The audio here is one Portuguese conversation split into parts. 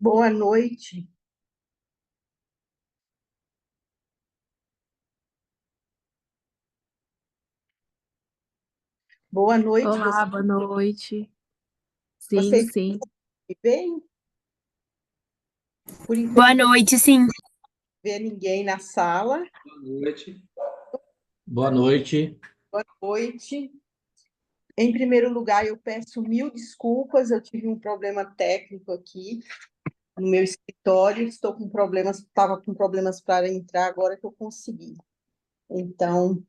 Boa noite. Boa noite. Olá, boa noite. Sim, Vocês sim. me veem? Por Boa enquanto, eu não noite, sim. vejo ninguém na sala. Boa noite. Boa noite. Boa noite. Em primeiro lugar, eu peço mil desculpas. Eu tive um problema técnico aqui no meu escritório. Estou com problemas, estava com problemas para entrar, agora que eu consegui. Então,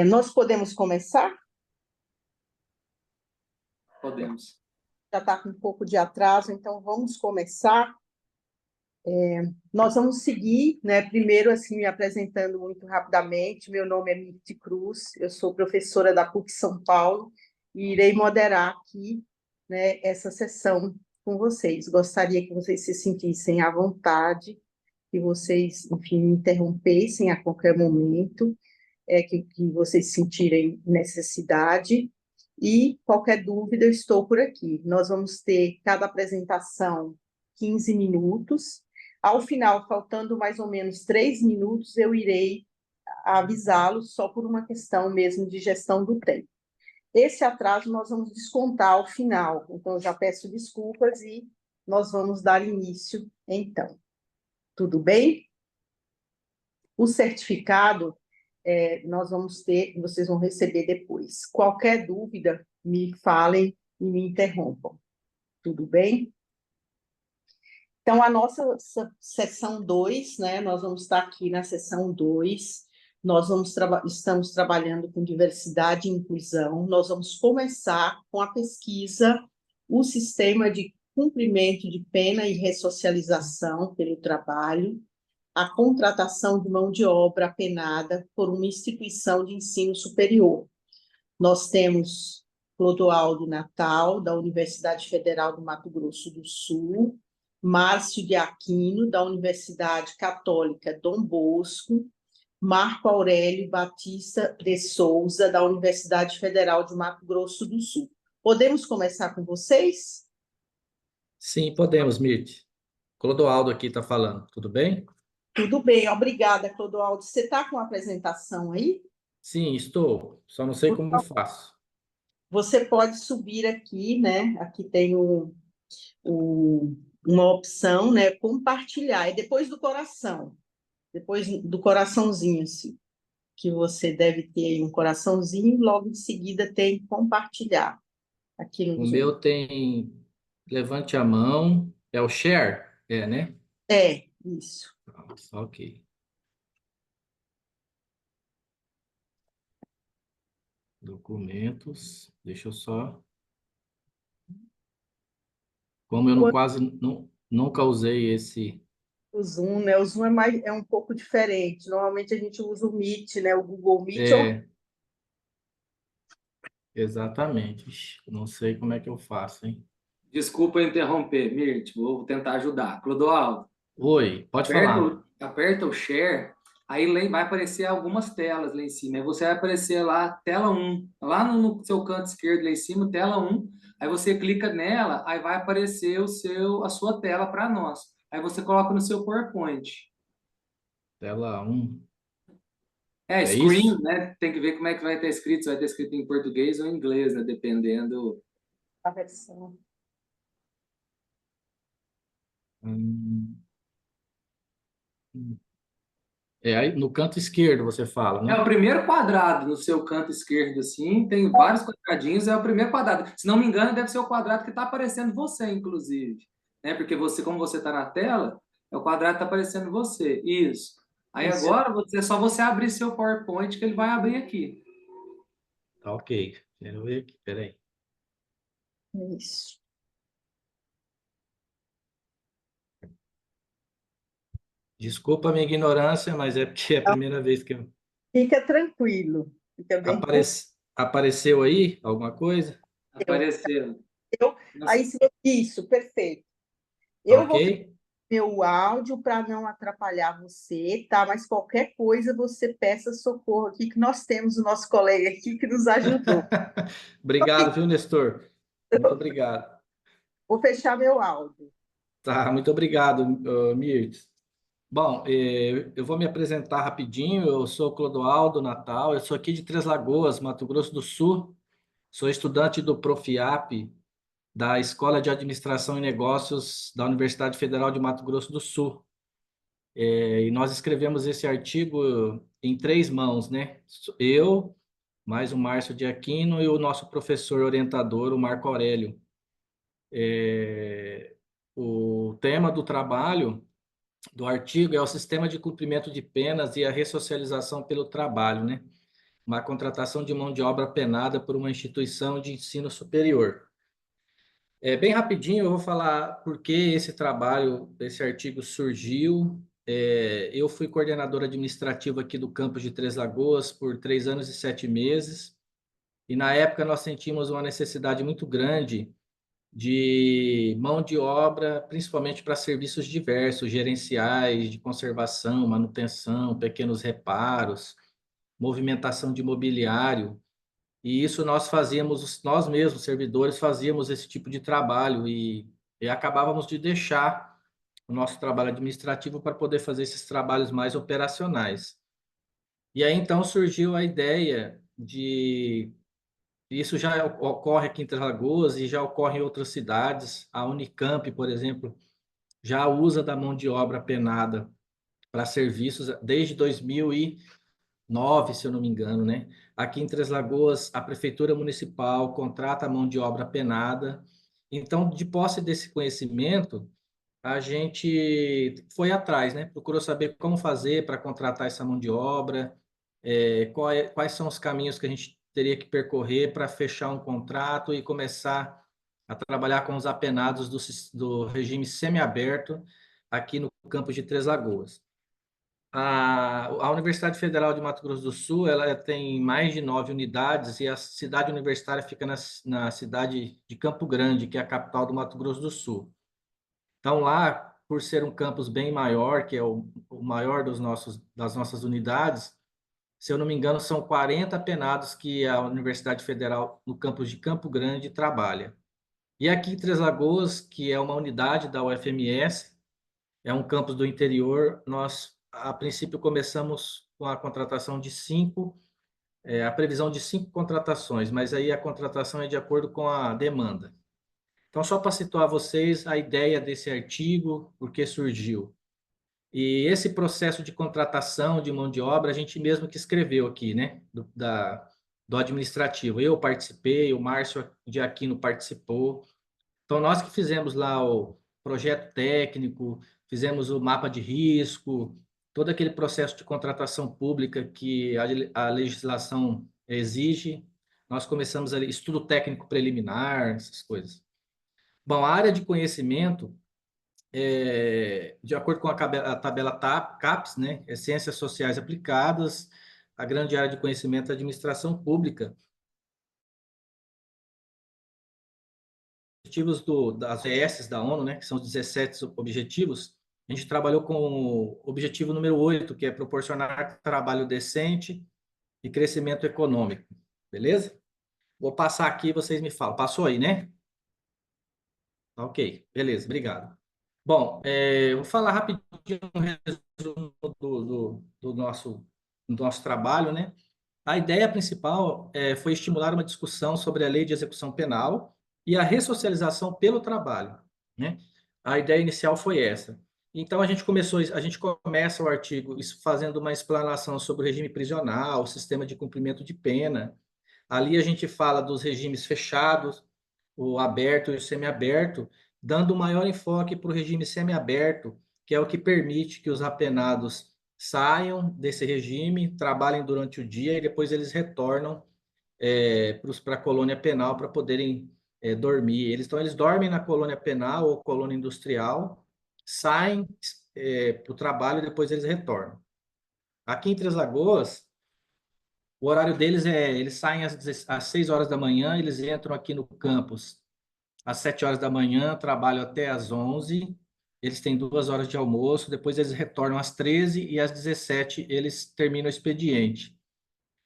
nós podemos começar? Podemos. Já está com um pouco de atraso, então vamos começar. Nós vamos seguir, né? Primeiro, assim, me apresentando muito rapidamente. Meu nome é Mirti Cruz, eu sou professora da PUC São Paulo e irei moderar aqui, né, essa sessão com vocês. Gostaria que vocês se sentissem à vontade, que vocês, enfim, me interrompessem a qualquer momento, que vocês sentirem necessidade. E qualquer dúvida, eu estou por aqui. Nós vamos ter cada apresentação 15 minutos. Ao final, faltando mais ou menos 3 minutos, eu irei avisá-los só por uma questão mesmo de gestão do tempo. Esse atraso nós vamos descontar ao final, então eu já peço desculpas e nós vamos dar início, então. Tudo bem? O certificado nós vamos ter, vocês vão receber depois. Qualquer dúvida, me falem e me interrompam. Tudo bem? Então, a nossa sessão 2, né? Nós vamos estar aqui na sessão 2. Nós estamos trabalhando com diversidade e inclusão. Nós vamos começar com a pesquisa, o sistema de cumprimento de pena e ressocialização pelo trabalho, a contratação de mão de obra apenada por uma instituição de ensino superior. Nós temos Clodoaldo Natal, da Universidade Federal do Mato Grosso do Sul, Márcio de Aquino, da Universidade Católica Dom Bosco, Marco Aurélio Batista de Souza, da Universidade Federal de Mato Grosso do Sul. Podemos começar com vocês? Sim, podemos, Mirth. Clodoaldo aqui está falando. Tudo bem? Tudo bem, obrigada, Clodoaldo. Você está com a apresentação aí? Sim, estou. Só não sei como faço. Você pode subir aqui, né? Aqui tem uma opção, né? Compartilhar. É depois do coração. Depois do coraçãozinho, assim. Que você deve ter aí um coraçãozinho, logo em seguida tem compartilhar. Aqui no O Zoom. meu tem levante a mão. É o share? É, né? Isso. Nossa, ok. Documentos. Deixa eu só. Como eu não quase nunca usei esse. O Zoom, né? O Zoom é um pouco diferente. Normalmente a gente usa o Meet, né? O Google Meet. É, exatamente. Ixi, não sei como é que eu faço, hein? Desculpa interromper, Mirth, vou tentar ajudar. Clodoaldo, Oi, pode falar. aperta o share, aí vai aparecer algumas telas lá em cima. Aí você vai aparecer lá, tela 1, lá no seu canto esquerdo lá em cima, tela 1. Aí você clica nela, aí vai aparecer a sua tela para nós. Aí você coloca no seu PowerPoint. Tela 1. É, É screen, isso? né? Tem que ver como é que vai estar escrito, se vai estar escrito em português ou em inglês, né? Dependendo. A versão. Hum. É aí no canto esquerdo você fala, É o né? primeiro quadrado no seu canto esquerdo, assim, tem vários quadradinhos, é o primeiro quadrado. Se não me engano, deve ser o quadrado que está aparecendo você, inclusive. Né? Porque você, como você está na tela, é o quadrado que está aparecendo você. Isso. Aí Isso. agora é só você abrir seu PowerPoint que ele vai abrir aqui. Tá ok. Quero ver aqui, peraí. Isso. Desculpa a minha ignorância, mas é porque é a primeira vez que eu... Fica tranquilo. Fica bem Apareceu aí alguma coisa? Aparecendo. Aí, isso, perfeito. Tá Eu ok? vou meu áudio para não atrapalhar você, tá? Mas qualquer coisa você peça socorro aqui, que nós temos o nosso colega aqui que nos ajudou. Obrigado, viu, Nestor? Muito obrigado. Vou fechar meu áudio. Tá, muito obrigado, Mirtes. Bom, eu vou me apresentar rapidinho. Eu sou Clodoaldo Natal, eu sou aqui de Três Lagoas, Mato Grosso do Sul. Sou estudante do Profiap, da Escola de Administração e Negócios da Universidade Federal de Mato Grosso do Sul. E nós escrevemos esse artigo em três mãos, né? Eu, mais o Márcio de Aquino e o nosso professor orientador, o Marco Aurélio. O tema do trabalho, do artigo, é o sistema de cumprimento de penas e a ressocialização pelo trabalho, né? Uma contratação de mão de obra penada por uma instituição de ensino superior. Bem rapidinho, eu vou falar por que esse trabalho, esse artigo surgiu. Eu fui coordenador administrativo aqui do campus de Três Lagoas por 3 anos e 7 meses, e na época nós sentimos uma necessidade muito grande de mão de obra, principalmente para serviços diversos, gerenciais, de conservação, manutenção, pequenos reparos, movimentação de mobiliário. E isso nós fazíamos, nós mesmos, servidores, fazíamos esse tipo de trabalho e acabávamos de deixar o nosso trabalho administrativo para poder fazer esses trabalhos mais operacionais. E aí então surgiu a ideia de isso já ocorre aqui em Três Lagoas e já ocorre em outras cidades. A Unicamp, por exemplo, já usa da mão de obra penada para serviços desde 2009, se eu não me engano, né? Aqui em Três Lagoas, a Prefeitura Municipal contrata a mão de obra penada. Então, de posse desse conhecimento, a gente foi atrás, né? Procurou saber como fazer para contratar essa mão de obra, quais são os caminhos que a gente teria que percorrer para fechar um contrato e começar a trabalhar com os apenados do regime semiaberto aqui no campus de Três Lagoas. A Universidade Federal de Mato Grosso do Sul, ela tem mais de 9 unidades, e a cidade universitária fica na cidade de Campo Grande, que é a capital do Mato Grosso do Sul. Então, lá, por ser um campus bem maior, que é o maior das nossas unidades, se eu não me engano, são 40 apenados que a Universidade Federal, no campus de Campo Grande, trabalha. E aqui em Três Lagoas, que é uma unidade da UFMS, é um campus do interior, nós, a princípio, começamos com a contratação de 5, a previsão de 5 contratações, mas aí a contratação é de acordo com a demanda. Então, só para situar vocês a ideia desse artigo, por que surgiu. E esse processo de contratação de mão de obra, a gente mesmo que escreveu aqui, né? Do administrativo. Eu participei, o Márcio de Aquino participou. Então, nós que fizemos lá o projeto técnico, fizemos o mapa de risco, todo aquele processo de contratação pública que a legislação exige. Nós começamos ali, estudo técnico preliminar, essas coisas. Bom, a área de conhecimento, de acordo com a tabela CAPES, né, é Ciências Sociais Aplicadas, a grande área de conhecimento é Administração Pública. Objetivos das OES da ONU, né, que são os 17 objetivos, a gente trabalhou com o objetivo número 8, que é proporcionar trabalho decente e crescimento econômico. Beleza? Vou passar aqui, vocês me falam. Passou aí, né? Ok, beleza, obrigado. Bom, vou falar rapidinho um resumo do nosso trabalho, né? A ideia principal foi estimular uma discussão sobre a lei de execução penal e a ressocialização pelo trabalho, né? A ideia inicial foi essa. Então, a gente começa o artigo fazendo uma explanação sobre o regime prisional, o sistema de cumprimento de pena. Ali a gente fala dos regimes fechados, o aberto e o semiaberto, dando maior enfoque para o regime semiaberto, que é o que permite que os apenados saiam desse regime, trabalhem durante o dia e depois eles retornam para a colônia penal para poderem dormir. Eles dormem na colônia penal ou colônia industrial, saem para o trabalho e depois eles retornam. Aqui em Três Lagoas, o horário deles eles saem às 6 horas da manhã, eles entram aqui no campus às 7 horas da manhã, trabalham até às 11, eles têm 2 horas de almoço, depois eles retornam às 13 e às 17 eles terminam o expediente.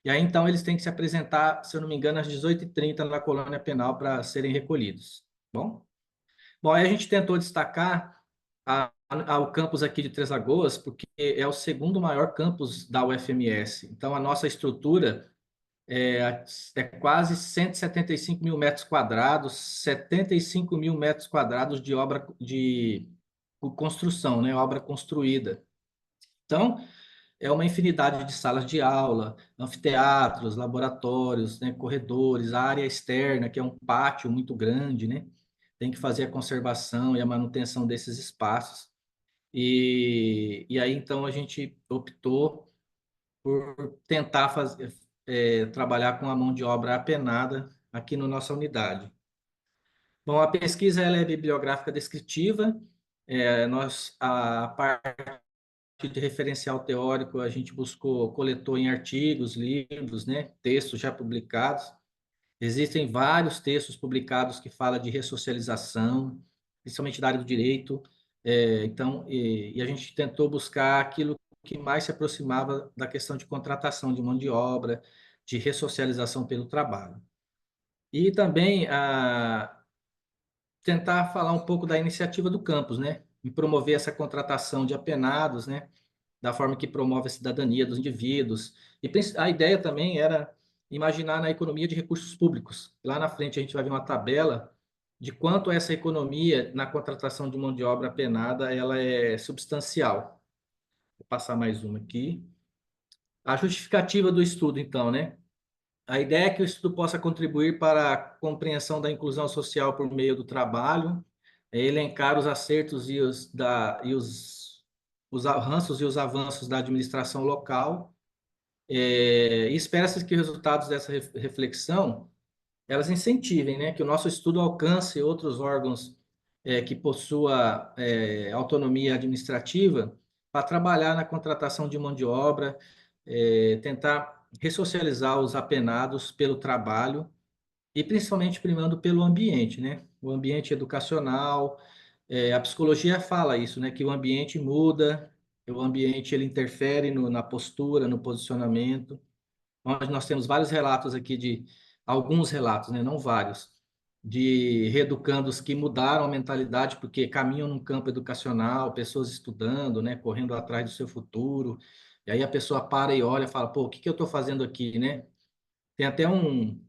E aí, então, eles têm que se apresentar, se eu não me engano, às 18h30 na colônia penal para serem recolhidos. Bom, aí a gente tentou destacar ao campus aqui de Três Lagoas, porque é o segundo maior campus da UFMS. Então, a nossa estrutura é quase 175 mil metros quadrados, 75 mil metros quadrados de obra de construção, né? Obra construída. Então, é uma infinidade de salas de aula, anfiteatros, laboratórios, né? Corredores, a área externa, que é um pátio muito grande, né? Tem que fazer a conservação e a manutenção desses espaços. E aí, então, a gente optou por tentar trabalhar com a mão de obra apenada aqui na nossa unidade. Bom, a pesquisa ela é bibliográfica descritiva, a parte de referencial teórico a gente coletou em artigos, livros, né, textos já publicados. Existem vários textos publicados que falam de ressocialização, principalmente da área do direito. Então, a gente tentou buscar aquilo que mais se aproximava da questão de contratação de mão de obra, de ressocialização pelo trabalho. E também tentar falar um pouco da iniciativa do campus, né? E promover essa contratação de apenados, né? Da forma que promove a cidadania dos indivíduos. E a ideia também era imaginar na economia de recursos públicos. Lá na frente a gente vai ver uma tabela de quanto essa economia na contratação de mão de obra apenada ela é substancial. Vou passar mais uma aqui. A justificativa do estudo, então, né? A ideia é que o estudo possa contribuir para a compreensão da inclusão social por meio do trabalho, elencar os acertos os avanços e os avanços da administração local. E espera-se que os resultados dessa reflexão elas incentivem, né, que o nosso estudo alcance outros órgãos que possua autonomia administrativa para trabalhar na contratação de mão de obra, tentar ressocializar os apenados pelo trabalho e principalmente primando pelo ambiente, né? O ambiente educacional, a psicologia fala isso, né? Que o ambiente muda, o ambiente ele interfere na postura, no posicionamento. Nós temos vários relatos aqui alguns relatos, né? Não vários, de reeducandos que mudaram a mentalidade porque caminham num campo educacional, pessoas estudando, né? Correndo atrás do seu futuro. E aí a pessoa para e olha e fala, pô, o que que eu estou fazendo aqui, né? Tem até um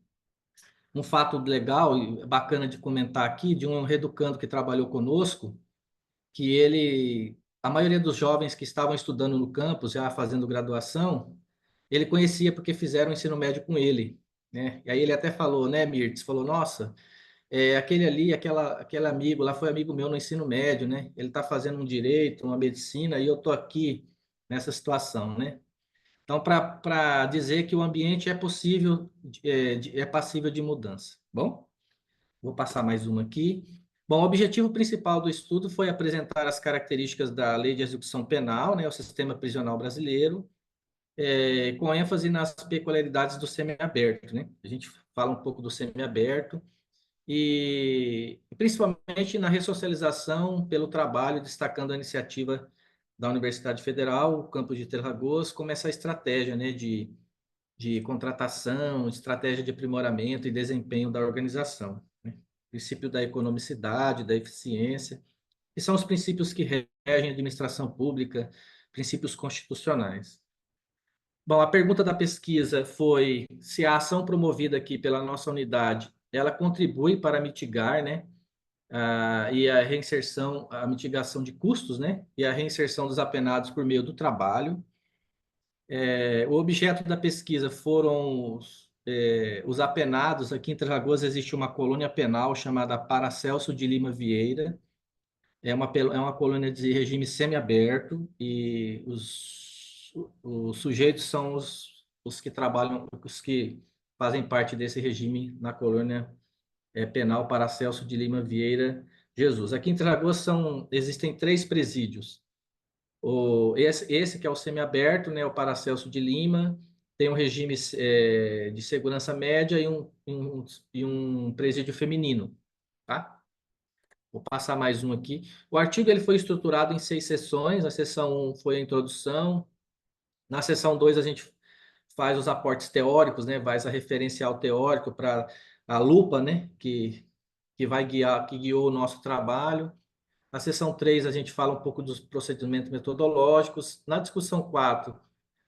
fato legal e bacana de comentar aqui, de um reeducando que trabalhou conosco, que a maioria dos jovens que estavam estudando no campus, já fazendo graduação, ele conhecia porque fizeram o ensino médio com ele, né? E aí ele até falou, né, Mirtz, falou, nossa, aquele ali, aquele amigo lá foi amigo meu no ensino médio, né? Ele está fazendo um direito, uma medicina, e eu estou aqui nessa situação, né? Então, para dizer que o ambiente é possível, é passível de mudança. Bom, vou passar mais uma aqui. Bom, o objetivo principal do estudo foi apresentar as características da Lei de Execução Penal, né, o sistema prisional brasileiro, com ênfase nas peculiaridades do semiaberto, né? A gente fala um pouco do semiaberto e principalmente na ressocialização pelo trabalho, destacando a iniciativa da Universidade Federal, o campus de Três Lagoas, como essa estratégia, né, de contratação, estratégia de aprimoramento e desempenho da organização, né? Princípio da economicidade, da eficiência, que são os princípios que regem a administração pública, princípios constitucionais. Bom, a pergunta da pesquisa foi se a ação promovida aqui pela nossa unidade, ela contribui para mitigar, né, e a reinserção, a mitigação de custos, né, e a reinserção dos apenados por meio do trabalho. O objeto da pesquisa foram os apenados. Aqui em Três Lagoas existe uma colônia penal chamada Paracelso de Lima Vieira. É uma colônia de regime semiaberto e os sujeitos são os que trabalham, os que fazem parte desse regime na colônia penal Paracelso de Lima Vieira Jesus. Aqui em Três Lagoas existem 3 presídios. Esse que é o semiaberto, né, o Paracelso de Lima, tem um regime de segurança média e um presídio feminino, tá? Vou passar mais um aqui. O artigo ele foi estruturado em 6 sessões. A sessão 1 foi a introdução. Na sessão 2 a gente faz os aportes teóricos, né? Faz a referencial teórico para a lupa, né? Que vai guiar, que guiou o nosso trabalho. Na seção 3, a gente fala um pouco dos procedimentos metodológicos. Na discussão 4,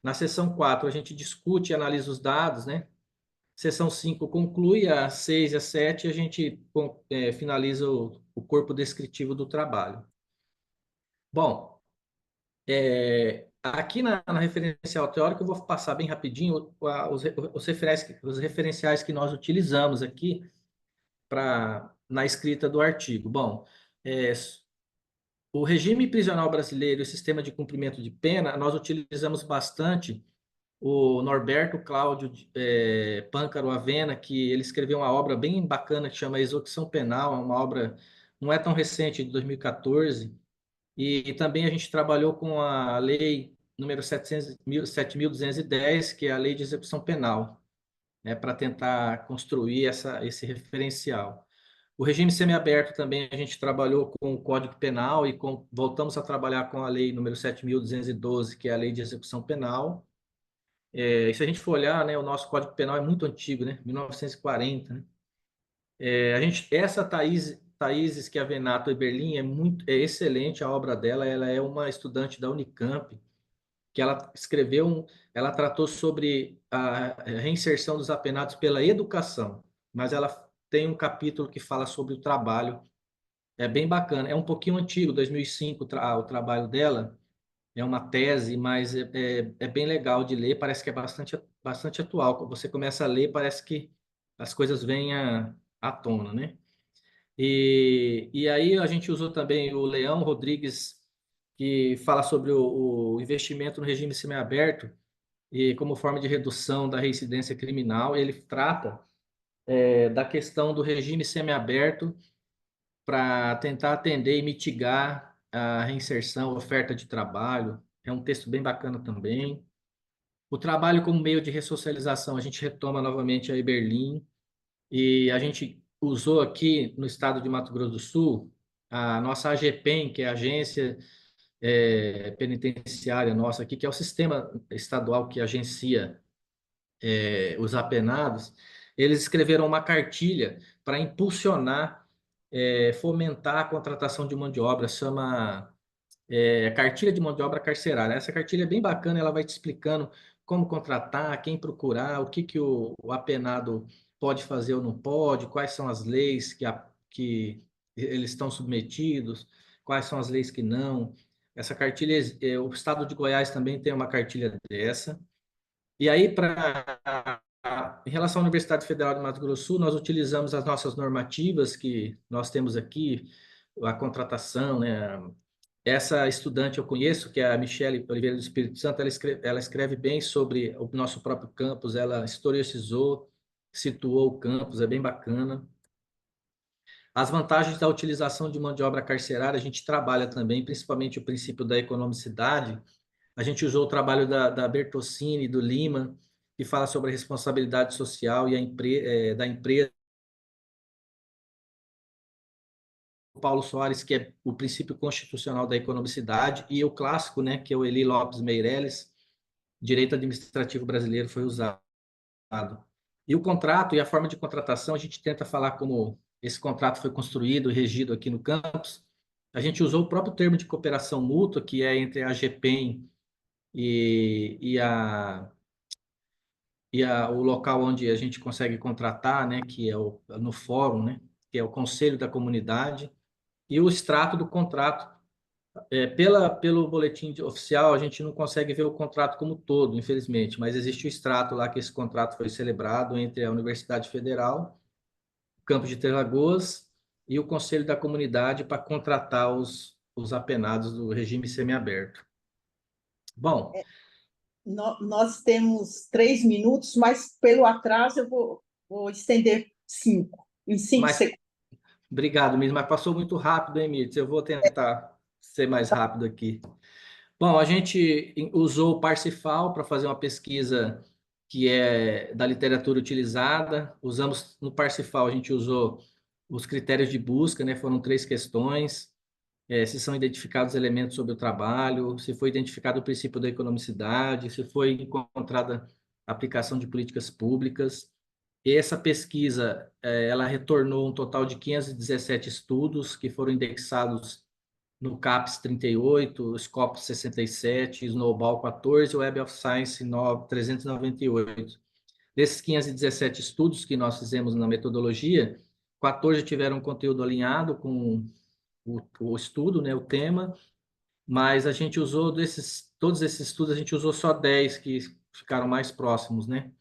na seção 4, a gente discute e analisa os dados, né? Seção 5 conclui, a 6 e a 7 a gente finaliza o corpo descritivo do trabalho. Bom, aqui na referencial teórica eu vou passar bem rapidinho os referenciais que nós utilizamos aqui na escrita do artigo. Bom, o regime prisional brasileiro e o sistema de cumprimento de pena, nós utilizamos bastante o Norberto Cláudio Pâncaro Avena, que ele escreveu uma obra bem bacana que chama Execução Penal, é uma obra não é tão recente, de 2014, e também a gente trabalhou com a lei número 7.210, que é a lei de execução penal, né, para tentar construir esse referencial. O regime semiaberto também a gente trabalhou com o Código Penal e voltamos a trabalhar com a lei número 7.212, que é a lei de execução penal. E se a gente for olhar, né, o nosso Código Penal é muito antigo, né, 1940, né? Essa Thaís Schiavinato Eberlin é excelente a obra dela, ela é uma estudante da Unicamp, que ela tratou sobre a reinserção dos apenados pela educação, mas ela tem um capítulo que fala sobre o trabalho, é bem bacana, é um pouquinho antigo, 2005, o trabalho dela, é uma tese, mas é bem legal de ler, parece que é bastante atual. Quando você começa a ler, parece que as coisas vêm à tona, né? E aí a gente usou também o Leão Rodrigues, que fala sobre o investimento no regime semiaberto e como forma de redução da reincidência criminal. Ele trata da questão do regime semiaberto para tentar atender e mitigar a reinserção, a oferta de trabalho. É um texto bem bacana também. O trabalho como meio de ressocialização, a gente retoma novamente a Eberlin, e a gente usou aqui no estado de Mato Grosso do Sul a nossa AGPEN, que é a Agência Penitenciária nossa aqui, que é o sistema estadual que agencia os apenados. Eles escreveram uma cartilha para impulsionar, fomentar a contratação de mão de obra, chama cartilha de mão de obra carcerária. Essa cartilha é bem bacana, ela vai te explicando como contratar, quem procurar, o que, que o apenado pode fazer ou não pode, quais são as leis que eles estão submetidos, quais são as leis que não. Essa cartilha, o estado de Goiás também tem uma cartilha dessa. E aí, em relação à Universidade Federal de Mato Grosso do Sul, nós utilizamos as nossas normativas que nós temos aqui, a contratação, né? Essa estudante eu conheço, que é a Michele Oliveira do Espírito Santo, ela escreve bem sobre o nosso próprio campus, ela historicizou, situou o campus, é bem bacana. As vantagens da utilização de mão de obra carcerária, a gente trabalha também, principalmente o princípio da economicidade. A gente usou o trabalho da Bertocini, do Lima, que fala sobre a responsabilidade social e da empresa. Paulo Soares, que é o princípio constitucional da economicidade, e o clássico, né, que é o Eli Lopes Meireles, direito administrativo brasileiro, foi usado. E o contrato e a forma de contratação, a gente tenta falar como esse contrato foi construído e regido aqui no campus. A gente usou o próprio termo de cooperação mútua, que é entre a GPEM o local onde a gente consegue contratar, né, que é no fórum, né, que é o Conselho da Comunidade, e o extrato do contrato. Pelo boletim oficial, a gente não consegue ver o contrato como todo, infelizmente, mas existe o extrato lá que esse contrato foi celebrado entre a Universidade Federal, o Campus de Três Lagoas e o Conselho da Comunidade para contratar os apenados do regime semiaberto. Bom, nós temos 3 minutos, mas pelo atraso eu vou estender 5, em 5 segundos. Obrigado, mesmo, mas passou muito rápido, hein, Mirtz? Eu vou tentar ser mais rápido aqui. Bom, a gente usou o Parsifal para fazer uma pesquisa que é da literatura utilizada. Usamos no Parsifal, a gente usou os critérios de busca, né? Foram 3 questões. Se são identificados elementos sobre o trabalho, se foi identificado o princípio da economicidade, se foi encontrada a aplicação de políticas públicas. E essa pesquisa, ela retornou um total de 517 estudos que foram indexados no CAPES 38, Scopus 67, Snowball 14, Web of Science 398. Desses 517 estudos que nós fizemos na metodologia, 14 tiveram conteúdo alinhado com o estudo, né, o tema, mas a gente usou todos esses estudos, a gente usou só 10 que ficaram mais próximos, né?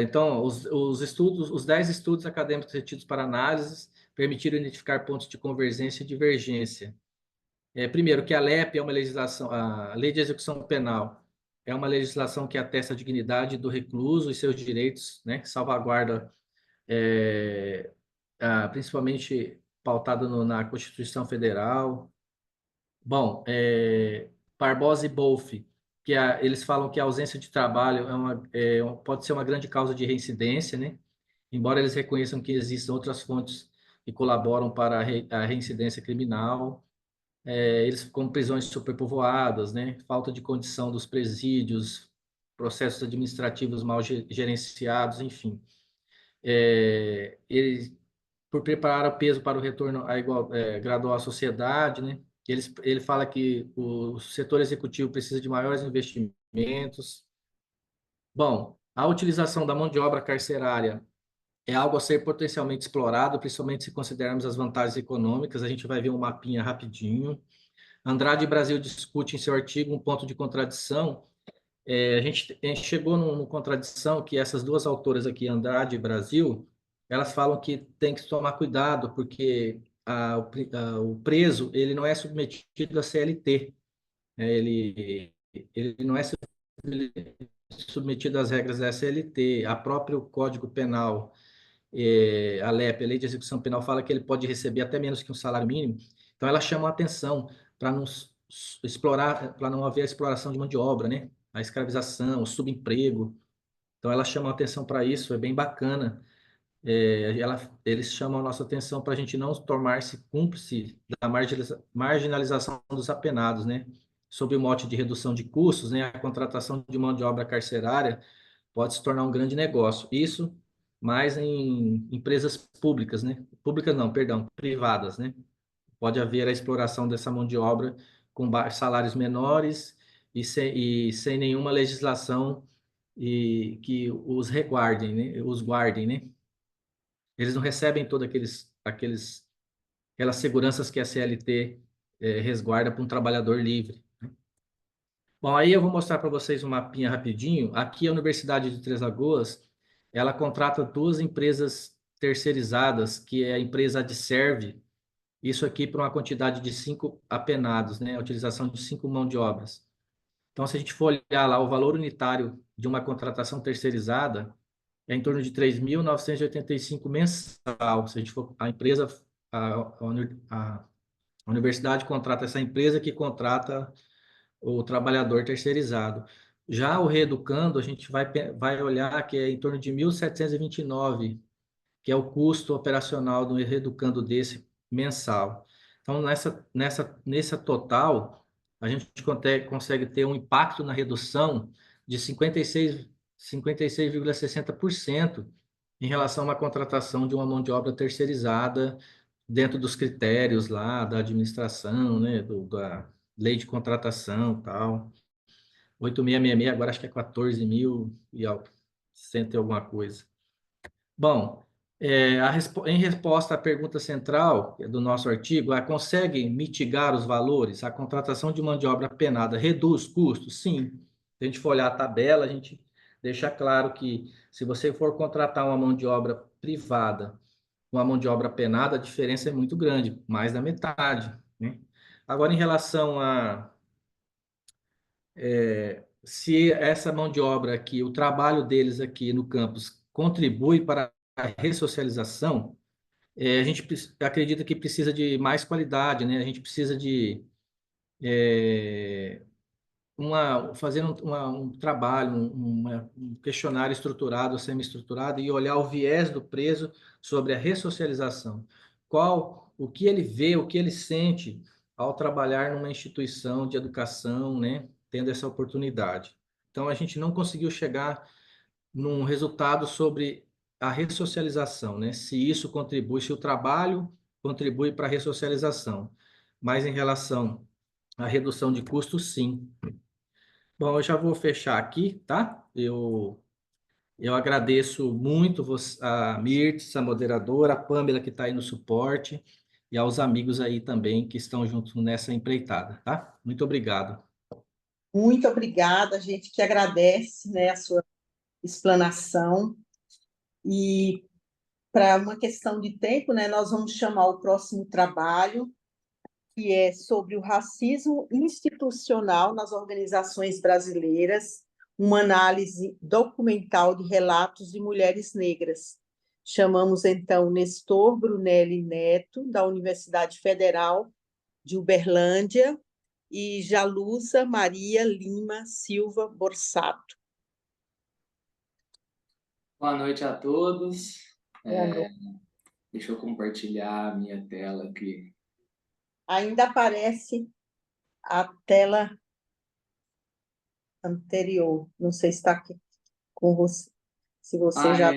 Então, os 10 estudos acadêmicos retidos para análises permitiram identificar pontos de convergência e divergência. Primeiro, que a LEP é uma legislação, a Lei de Execução Penal é uma legislação que atesta a dignidade do recluso e seus direitos, né, que salvaguarda, principalmente pautado na Constituição Federal. Bom, Barbosa e Wolff, eles falam que a ausência de trabalho pode ser uma grande causa de reincidência, né? Embora eles reconheçam que existem outras fontes que colaboram para a reincidência criminal, eles como prisões superpovoadas, né? Falta de condição dos presídios, processos administrativos mal gerenciados, enfim. Eles, por preparar o peso para o retorno gradual à sociedade, né? Ele fala que o setor executivo precisa de maiores investimentos. Bom, a utilização da mão de obra carcerária é algo a ser potencialmente explorado, principalmente se considerarmos as vantagens econômicas. A gente vai ver um mapinha rapidinho. Andrade Brasil discute em seu artigo um ponto de contradição. A gente chegou numa contradição que essas duas autoras aqui, Andrade e Brasil, elas falam que tem que tomar cuidado, porque o preso ele não é submetido à CLT, né? Ele não é submetido às regras da CLT, a próprio Código Penal, a LEP, a Lei de Execução Penal, fala que ele pode receber até menos que um salário mínimo. Então, elas chamam a atenção para não explorar, para não haver a exploração de mão de obra, né? A escravização, o subemprego. Então, elas chamam a atenção para isso, é bem bacana. Eles chamam a nossa atenção para a gente não tornar-se cúmplice da marginalização dos apenados, né? Sob o mote de redução de custos, né? A contratação de mão de obra carcerária pode se tornar um grande negócio. Isso mais em empresas públicas, né? Públicas não, perdão, privadas, né? Pode haver a exploração dessa mão de obra com salários menores e sem nenhuma legislação que os reguardem, né? Os guardem, né? Eles não recebem todas aquelas seguranças que a CLT resguarda para um trabalhador livre. Bom, aí eu vou mostrar para vocês um mapinha rapidinho. Aqui a Universidade de Três Lagoas, ela contrata 2 empresas terceirizadas, que é a empresa Adserve, isso aqui para uma quantidade de 5 apenados, né? A utilização de 5 mão de obras. Então, se a gente for olhar lá o valor unitário de uma contratação terceirizada, é em torno de 3.985 mensal. Se a gente for, a universidade contrata essa empresa que contrata o trabalhador terceirizado. Já o reeducando, a gente vai olhar que é em torno de 1.729, que é o custo operacional do reeducando desse mensal. Então, nessa total, a gente consegue ter um impacto na redução de 56,60% em relação a uma contratação de uma mão de obra terceirizada dentro dos critérios lá da administração, né, da lei de contratação, tal. 8.666, agora acho que é 14.000 e cento e alguma coisa. Bom, em resposta à pergunta central do nosso artigo, consegue mitigar os valores? A contratação de mão de obra penada reduz custos? Sim. Se a gente for olhar a tabela, a gente deixa claro que se você for contratar uma mão de obra privada, uma mão de obra penada, a diferença é muito grande, mais da metade, né? Agora, em relação a se essa mão de obra aqui, o trabalho deles aqui no campus contribui para a ressocialização, a gente acredita que precisa de mais qualidade, né? A gente precisa de fazer um trabalho, um questionário estruturado, semi-estruturado, e olhar o viés do preso sobre a ressocialização. O que ele vê, o que ele sente ao trabalhar numa instituição de educação, né? Tendo essa oportunidade. Então, a gente não conseguiu chegar num resultado sobre a ressocialização, né? Se isso contribui, se o trabalho contribui para a ressocialização. mas em relação à redução de custos, sim. Bom, eu já vou fechar aqui, tá? Eu agradeço muito a Mirtz, a moderadora, a Pamela, que está aí no suporte, e aos amigos aí também que estão junto nessa empreitada, tá? Muito obrigado. Muito obrigada, a gente que agradece, né, a sua explanação. E para uma questão de tempo, né, nós vamos chamar o próximo trabalho, que é sobre o racismo institucional nas organizações brasileiras, uma análise documental de relatos de mulheres negras. Chamamos, então, Nestor Brunelli Neto, da Universidade Federal de Uberlândia, e Jalusa Maria Lima Silva Borsato. Boa noite a todos. Boa noite. Deixa eu compartilhar a minha tela aqui. Ainda aparece a tela anterior. Não sei se está aqui com você. Se você já.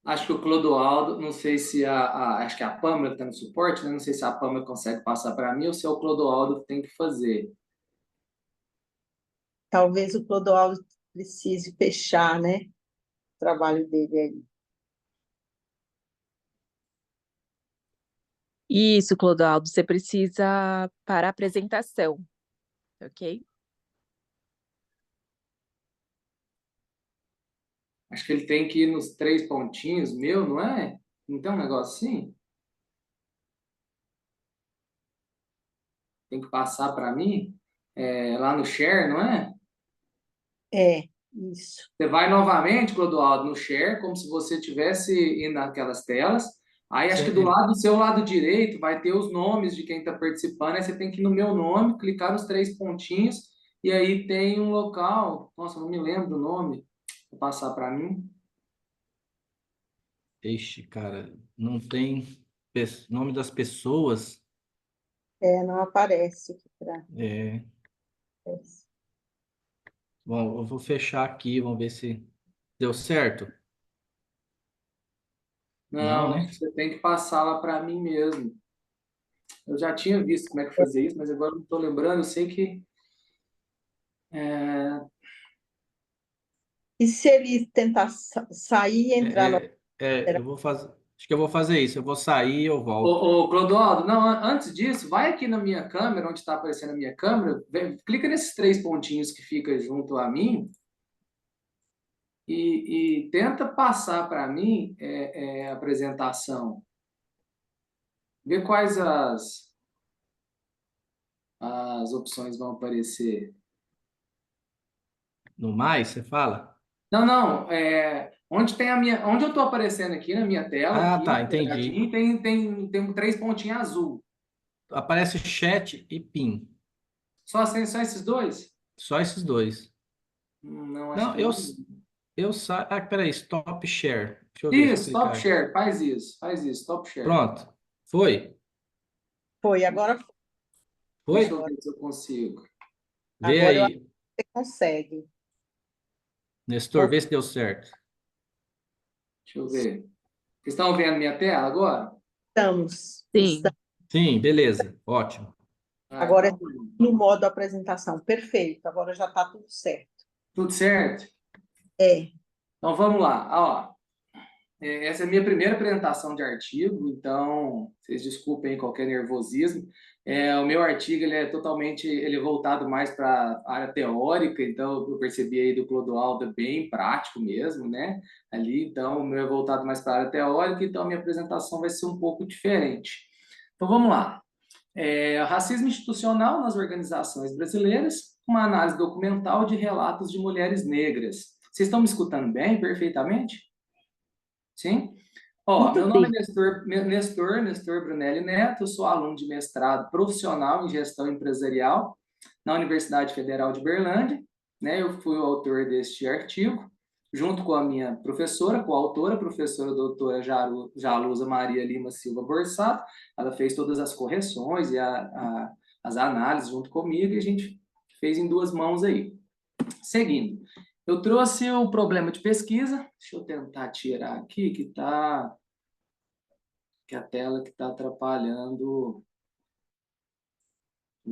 Acho que o Clodoaldo, não sei se acho que a Pâmela está no suporte, né? Não sei se a Pâmela consegue passar para mim ou se é o Clodoaldo que tem que fazer. Talvez o Clodoaldo precise fechar, né? O trabalho dele aí. Isso, Clodoaldo, você precisa para a apresentação, ok? Acho que ele tem que ir nos 3 pontinhos, meu, não é? Não tem um negócio assim? Tem que passar para mim, lá no share, não é? É, isso. Você vai novamente, Clodoaldo, no share, como se você tivesse indo naquelas telas. Aí acho que do seu lado direito vai ter os nomes de quem está participando. Aí você tem que ir no meu nome, clicar nos 3 pontinhos, e aí tem um local. Nossa, não me lembro o nome. Vou passar para mim. Ixi, cara, não tem nome das pessoas. Não aparece aqui para. Bom, eu vou fechar aqui, vamos ver se deu certo. Não, Não, acho né? que você tem que passar lá para mim mesmo. Eu já tinha visto como é que fazia isso, mas agora não estou lembrando. Eu sei que. E se ele tentar sair e entrar no. Eu vou fazer. Acho que eu vou fazer isso. Eu vou sair e eu volto. Ô, Clodoaldo, não, antes disso, vai aqui na minha câmera, onde está aparecendo a minha câmera, clica nesses 3 pontinhos que fica junto a mim e tenta passar para mim a apresentação. Vê quais as opções vão aparecer. No mais, você fala? Não, onde tem onde eu estou aparecendo aqui na minha tela, Ah, aqui, tá, entendi. quadradinho, tem 3 pontinhos azul. Aparece chat e PIN. Só esses dois? Só esses dois. Não, acho Não, que não. eu saio. Ah, peraí, stop share. Deixa eu ver se eu Isso, clicar Top aqui. Share, faz isso, Top Share. Pronto. Foi? Foi, agora Deixa Foi? eu ver se eu consigo. Vê eu acho aí, que você consegue. Nestor, vê se deu certo. Deixa eu ver. Vocês estão vendo minha tela agora? Estamos. Sim. Sim, beleza. Ótimo. Agora é Então, no modo apresentação. Perfeito, agora já está tudo certo. tudo certo? É. Então vamos lá. Ó, essa é a minha primeira apresentação de artigo, então vocês desculpem aí qualquer nervosismo. O meu artigo ele é totalmente voltado mais para a área teórica, então eu percebi aí do Clodoaldo é bem prático mesmo, né? Ali, então o meu é voltado mais para a área teórica, então a minha apresentação vai ser um pouco diferente. Então vamos lá. Racismo institucional nas organizações brasileiras, uma análise documental de relatos de mulheres negras. Vocês estão me escutando bem, perfeitamente? Sim? Ó, meu nome é Nestor Brunelli Neto, eu sou aluno de mestrado profissional em gestão empresarial na Universidade Federal de Berlândia, né? Eu fui o autor deste artigo, junto com a minha professora, coautora, professora doutora Jalusa Maria Lima Silva Borsato. Ela fez todas as correções e as análises junto comigo e a gente fez em 2 mãos aí. Seguindo, eu trouxe o problema de pesquisa. Deixa eu tentar tirar aqui que a tela que está atrapalhando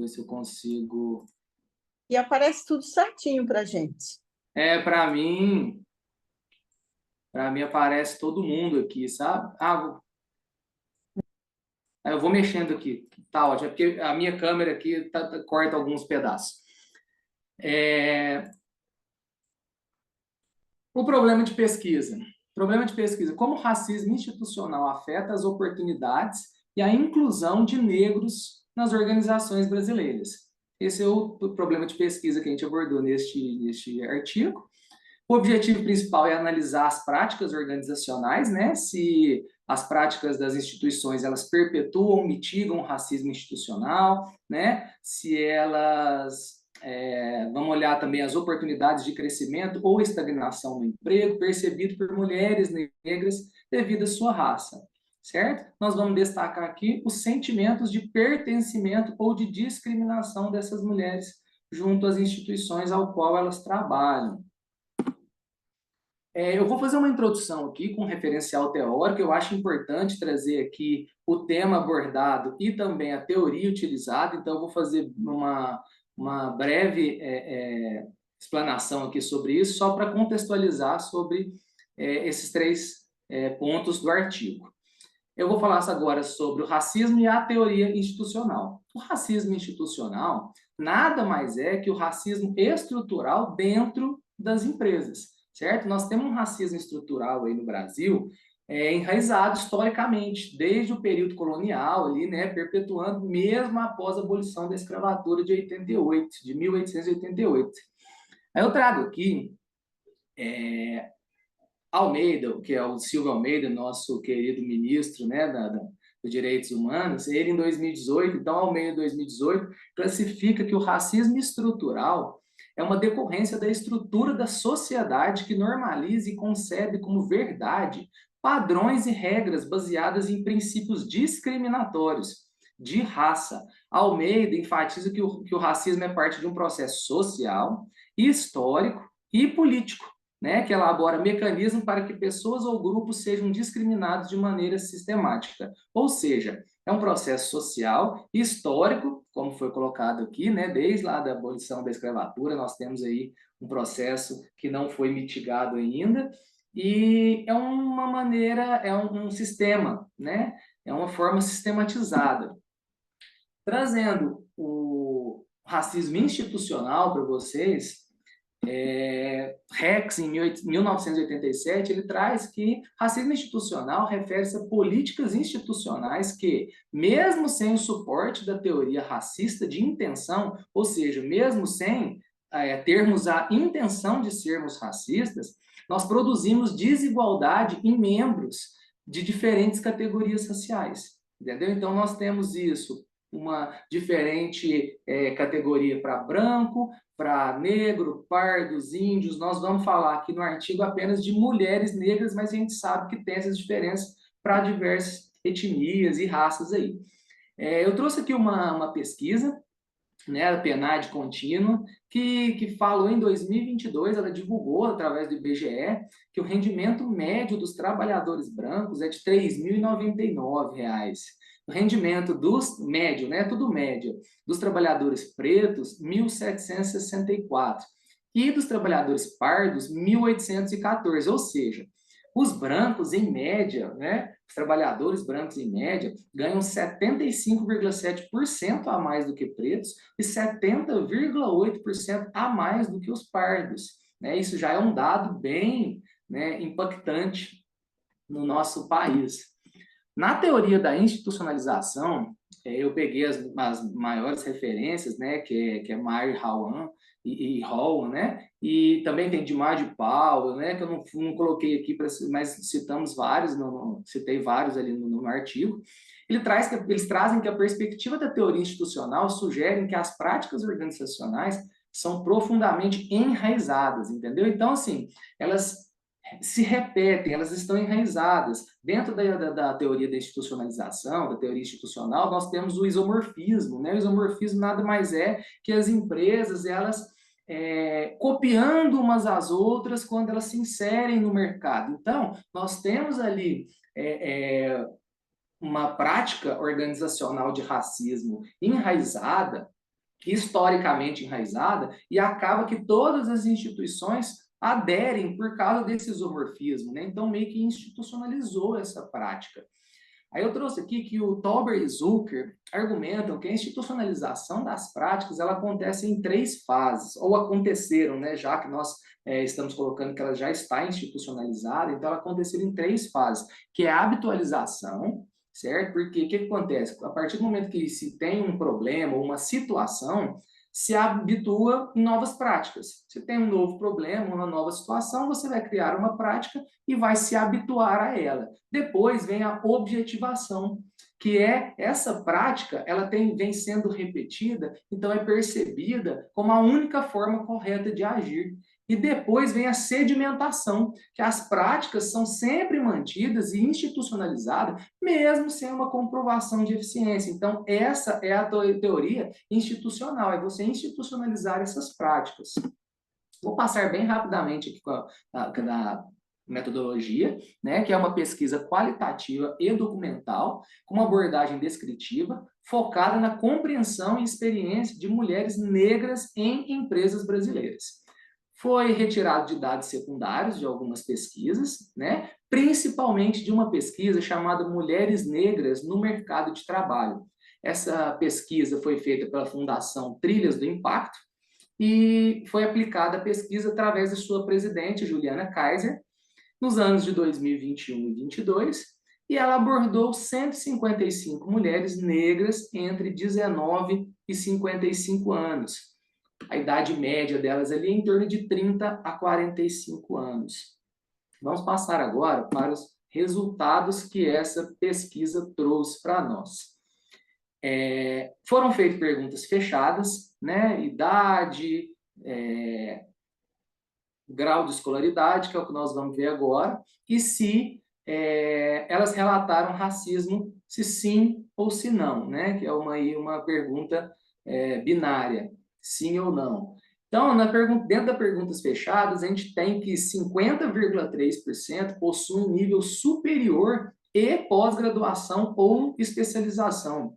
ver se eu consigo... E aparece tudo certinho para a gente. Para mim aparece todo mundo aqui, sabe? Eu vou mexendo aqui, tá ótimo, é porque a minha câmera aqui corta alguns pedaços. O problema de pesquisa. Problema de pesquisa. Como o racismo institucional afeta as oportunidades e a inclusão de negros nas organizações brasileiras. Esse é o problema de pesquisa que a gente abordou neste artigo. O objetivo principal é analisar as práticas organizacionais, né? Se as práticas das instituições elas perpetuam ou mitigam o racismo institucional, né? Se elas vamos olhar também as oportunidades de crescimento ou estagnação no emprego percebido por mulheres negras devido à sua raça, certo? Nós vamos destacar aqui os sentimentos de pertencimento ou de discriminação dessas mulheres junto às instituições ao qual elas trabalham. Eu vou fazer uma introdução aqui com um referencial teórico. Eu acho importante trazer aqui o tema abordado e também a teoria utilizada. Então, eu vou fazer uma breve explanação aqui sobre isso, só para contextualizar sobre esses três pontos do artigo. Eu vou falar agora sobre o racismo e a teoria institucional. O racismo institucional nada mais é que o racismo estrutural dentro das empresas. Certo? Nós temos um racismo estrutural aí no Brasil enraizado historicamente, desde o período colonial, ali, né, perpetuando mesmo após a abolição da escravatura de 1888. Aí eu trago aqui Almeida, que é o Silvio Almeida, nosso querido ministro, né, dos Direitos Humanos. Ele, em 2018, então, Almeida, em 2018, classifica que o racismo estrutural é uma decorrência da estrutura da sociedade que normaliza e concebe como verdade padrões e regras baseadas em princípios discriminatórios de raça. Almeida enfatiza que o racismo é parte de um processo social, histórico e político, né, que elabora mecanismos para que pessoas ou grupos sejam discriminados de maneira sistemática. Ou seja, é um processo social, histórico, como foi colocado aqui, né, desde lá da abolição da escravatura, nós temos aí um processo que não foi mitigado ainda, e é uma maneira, é um sistema, né, é uma forma sistematizada. Trazendo o racismo institucional para vocês, Rex, em 1987, ele traz que racismo institucional refere-se a políticas institucionais que, mesmo sem o suporte da teoria racista de intenção, ou seja, mesmo sem termos a intenção de sermos racistas, nós produzimos desigualdade em membros de diferentes categorias raciais, entendeu? Então, nós temos isso, uma diferente categoria para branco, para negro, pardos, índios. Nós vamos falar aqui no artigo apenas de mulheres negras, mas a gente sabe que tem essas diferenças para diversas etnias e raças aí. Eu trouxe aqui uma pesquisa, né, a PNAD contínua, que falou em 2022, ela divulgou através do IBGE, que o rendimento médio dos trabalhadores brancos é de R$ 3.099. O rendimento médio, né, tudo médio, dos trabalhadores pretos, 1.764. E dos trabalhadores pardos, 1.814. Ou seja, os brancos, em média, né, os trabalhadores brancos, em média, ganham 75,7% a mais do que pretos e 70,8% a mais do que os pardos. Né? Isso já é um dado bem, né, impactante no nosso país. Na teoria da institucionalização, eu peguei as maiores referências, né, que é Meyer Howland e Hall, né, e também tem Dimar de Paulo, né, que eu não coloquei aqui, mas citamos vários, citei vários ali no artigo. Eles trazem que a perspectiva da teoria institucional sugere que as práticas organizacionais são profundamente enraizadas, entendeu? Então, assim, elas se repetem, elas estão enraizadas. Dentro da teoria da institucionalização, da teoria institucional, nós temos o isomorfismo, né? O isomorfismo nada mais é que as empresas, elas copiando umas às outras quando elas se inserem no mercado. Então, nós temos ali uma prática organizacional de racismo enraizada, historicamente enraizada, e acaba que todas as instituições aderem por causa desse isomorfismo, né? Então, meio que institucionalizou essa prática. Aí eu trouxe aqui que o Tauber e Zucker argumentam que a institucionalização das práticas ela acontece em 3 fases, ou aconteceram, né, já que nós estamos colocando que ela já está institucionalizada, então ela aconteceu em 3 fases, que é a habitualização, certo? Porque o que acontece? A partir do momento que se tem um problema ou uma situação, se habitua em novas práticas. Você tem um novo problema, uma nova situação, você vai criar uma prática e vai se habituar a ela. Depois vem a objetivação, que é essa prática, ela vem sendo repetida, então é percebida como a única forma correta de agir. E depois vem a sedimentação, que as práticas são sempre mantidas e institucionalizadas, mesmo sem uma comprovação de eficiência. Então, essa é a teoria institucional, é você institucionalizar essas práticas. Vou passar bem rapidamente aqui com a metodologia, né, que é uma pesquisa qualitativa e documental, com uma abordagem descritiva, focada na compreensão e experiência de mulheres negras em empresas brasileiras. Foi retirado de dados secundários de algumas pesquisas, né, principalmente de uma pesquisa chamada Mulheres Negras no Mercado de Trabalho. Essa pesquisa foi feita pela Fundação Trilhas do Impacto, e foi aplicada a pesquisa através da sua presidente, Juliana Kaiser, nos anos de 2021 e 2022, e ela abordou 155 mulheres negras entre 19 e 55 anos. A idade média delas ali é em torno de 30 a 45 anos. Vamos passar agora para os resultados que essa pesquisa trouxe para nós. Foram feitas perguntas fechadas, né? Idade, grau de escolaridade, que é o que nós vamos ver agora, e se elas relataram racismo, se sim ou se não, né? Que é uma pergunta binária, sim ou não. Então, dentro das perguntas fechadas, a gente tem que 50,3% possuem nível superior e pós-graduação ou especialização.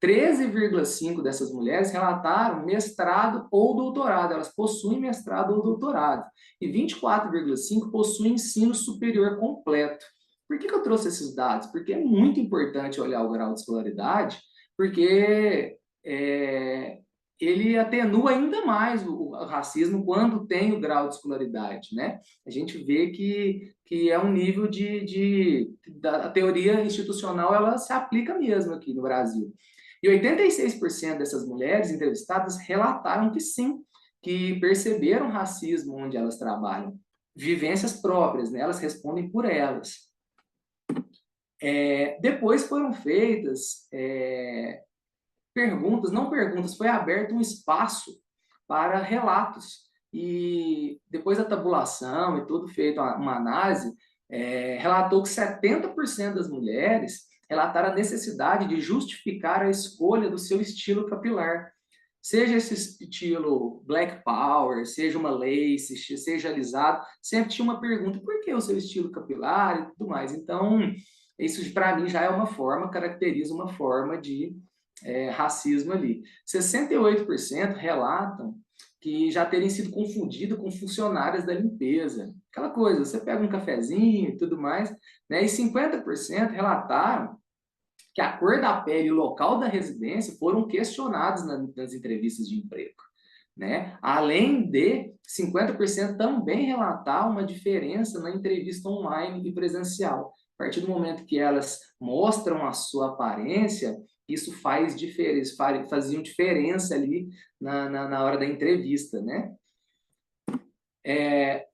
13,5% dessas mulheres relataram mestrado ou doutorado, elas possuem mestrado ou doutorado. E 24,5% possuem ensino superior completo. Por que eu trouxe esses dados? Porque é muito importante olhar o grau de escolaridade, porque ele atenua ainda mais o racismo quando tem o grau de escolaridade, né? A gente vê que é um nível da teoria institucional, ela se aplica mesmo aqui no Brasil. E 86% dessas mulheres entrevistadas relataram que sim, que perceberam racismo onde elas trabalham. Vivências próprias, né? Elas respondem por elas. Depois foram feitas foi aberto um espaço para relatos. E depois da tabulação e tudo feito, uma análise, relatou que 70% das mulheres relataram a necessidade de justificar a escolha do seu estilo capilar. Seja esse estilo Black Power, seja uma lace, seja alisado, sempre tinha uma pergunta, por que o seu estilo capilar e tudo mais. Então, isso para mim já é uma forma, caracteriza uma forma de racismo ali. 68% relatam que já terem sido confundidos com funcionárias da limpeza. Aquela coisa, você pega um cafezinho e tudo mais, né? E 50% relataram que a cor da pele e o local da residência foram questionados nas entrevistas de emprego, né? Além de 50% também relatar uma diferença na entrevista online e presencial. A partir do momento que elas mostram a sua aparência, isso faziam diferença ali na hora da entrevista, né?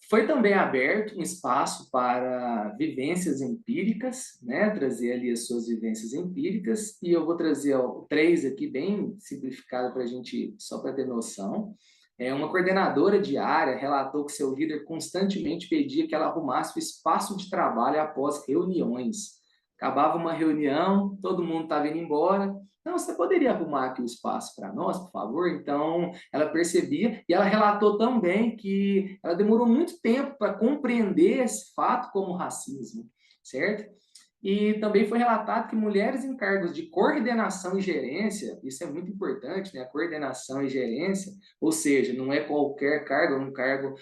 Foi também aberto um espaço para vivências empíricas, né? Trazer ali as suas vivências empíricas, e eu vou trazer 3 aqui bem simplificado para a gente, só para ter noção. Uma coordenadora de área relatou que seu líder constantemente pedia que ela arrumasse o espaço de trabalho após reuniões. Acabava uma reunião, todo mundo estava indo embora. Não, você poderia arrumar aqui o espaço para nós, por favor? Então, ela percebia, e ela relatou também que ela demorou muito tempo para compreender esse fato como racismo, certo? E também foi relatado que mulheres em cargos de coordenação e gerência, isso é muito importante, né? A coordenação e gerência, ou seja, não é qualquer cargo, é um cargo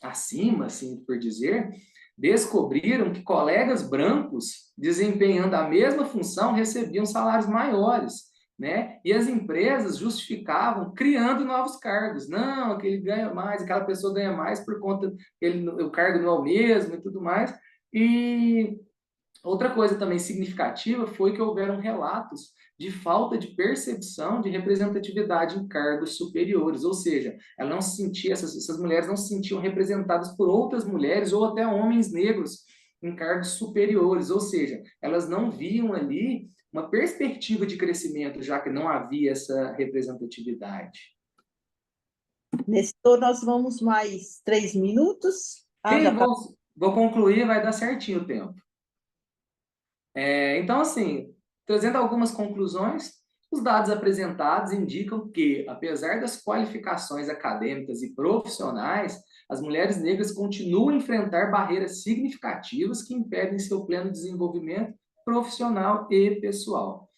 acima, assim por dizer, descobriram que colegas brancos desempenhando a mesma função recebiam salários maiores, né? E as empresas justificavam criando novos cargos. Não, aquele ganha mais, aquela pessoa ganha mais por conta que o cargo não é o mesmo e tudo mais. E outra coisa também significativa foi que houveram relatos de falta de percepção de representatividade em cargos superiores, ou seja, ela não se sentia, essas mulheres não se sentiam representadas por outras mulheres ou até homens negros em cargos superiores, ou seja, elas não viam ali uma perspectiva de crescimento, já que não havia essa representatividade. Nestor, nós vamos mais 3 minutos. Sim, vou concluir, vai dar certinho o tempo. Então, assim, trazendo algumas conclusões, os dados apresentados indicam que, apesar das qualificações acadêmicas e profissionais, as mulheres negras continuam a enfrentar barreiras significativas que impedem seu pleno desenvolvimento profissional e pessoal.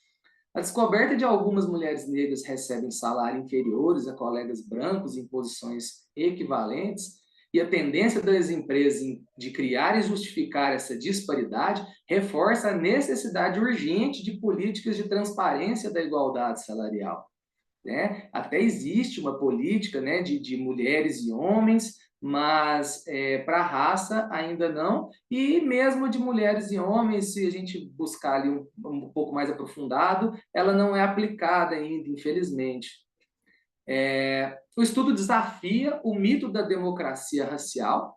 A descoberta de algumas mulheres negras recebem salários inferiores a colegas brancos em posições equivalentes e a tendência das empresas de criar e justificar essa disparidade reforça a necessidade urgente de políticas de transparência da igualdade salarial, né? Até existe uma política, né, de mulheres e homens, mas para a raça ainda não, e mesmo de mulheres e homens, se a gente buscar ali um pouco mais aprofundado, ela não é aplicada ainda, infelizmente. O estudo desafia o mito da democracia racial,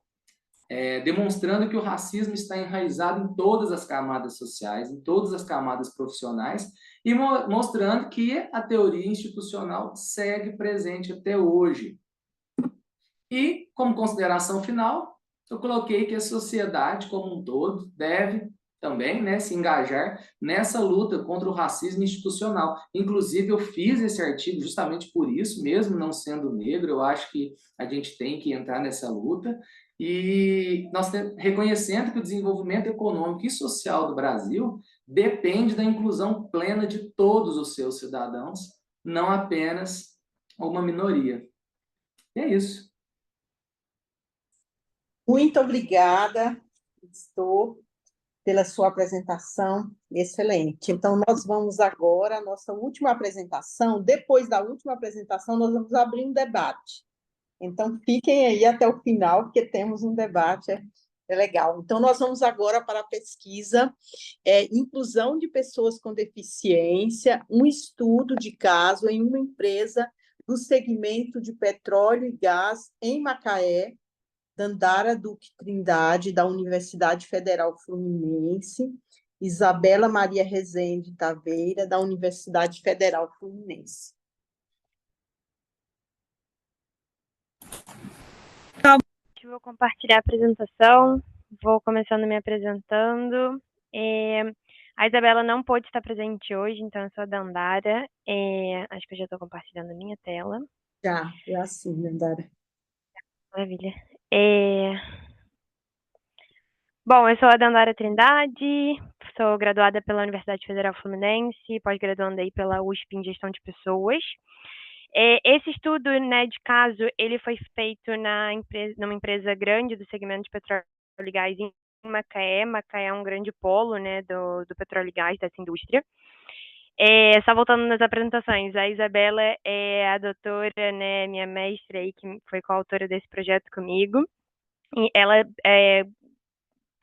demonstrando que o racismo está enraizado em todas as camadas sociais, em todas as camadas profissionais, e mostrando que a teoria institucional segue presente até hoje. E, como consideração final, eu coloquei que a sociedade como um todo deve também, né, se engajar nessa luta contra o racismo institucional. Inclusive, eu fiz esse artigo justamente por isso, mesmo não sendo negro, eu acho que a gente tem que entrar nessa luta. E nós reconhecendo que o desenvolvimento econômico e social do Brasil depende da inclusão plena de todos os seus cidadãos, não apenas uma minoria. E é isso. Muito obrigada, Nestor, pela sua apresentação excelente. Então, nós vamos agora à nossa última apresentação. Depois da última apresentação, nós vamos abrir um debate. Então, fiquem aí até o final, porque temos um debate, é legal. Então, nós vamos agora para a pesquisa Inclusão de Pessoas com Deficiência, um estudo de caso em uma empresa do segmento de petróleo e gás em Macaé, Dandara Duque Trindade, da Universidade Federal Fluminense, Isabela Maria Rezende Taveira, da Universidade Federal Fluminense. Vou compartilhar a apresentação, vou começando me apresentando. A Isabela não pôde estar presente hoje, então eu sou a Dandara. Acho que eu já estou compartilhando a minha tela. Já sim, Dandara. Maravilha. Bom, eu sou a Dandara Trindade, sou graduada pela Universidade Federal Fluminense, pós-graduanda aí pela USP em Gestão de Pessoas. Esse estudo, né, de caso, ele foi feito numa empresa grande do segmento de petróleo e gás em Macaé. Macaé é um grande polo, né, do petróleo e gás, dessa indústria. Só voltando nas apresentações, a Isabela é a doutora, né, minha mestra aí, que foi coautora desse projeto comigo. E ela é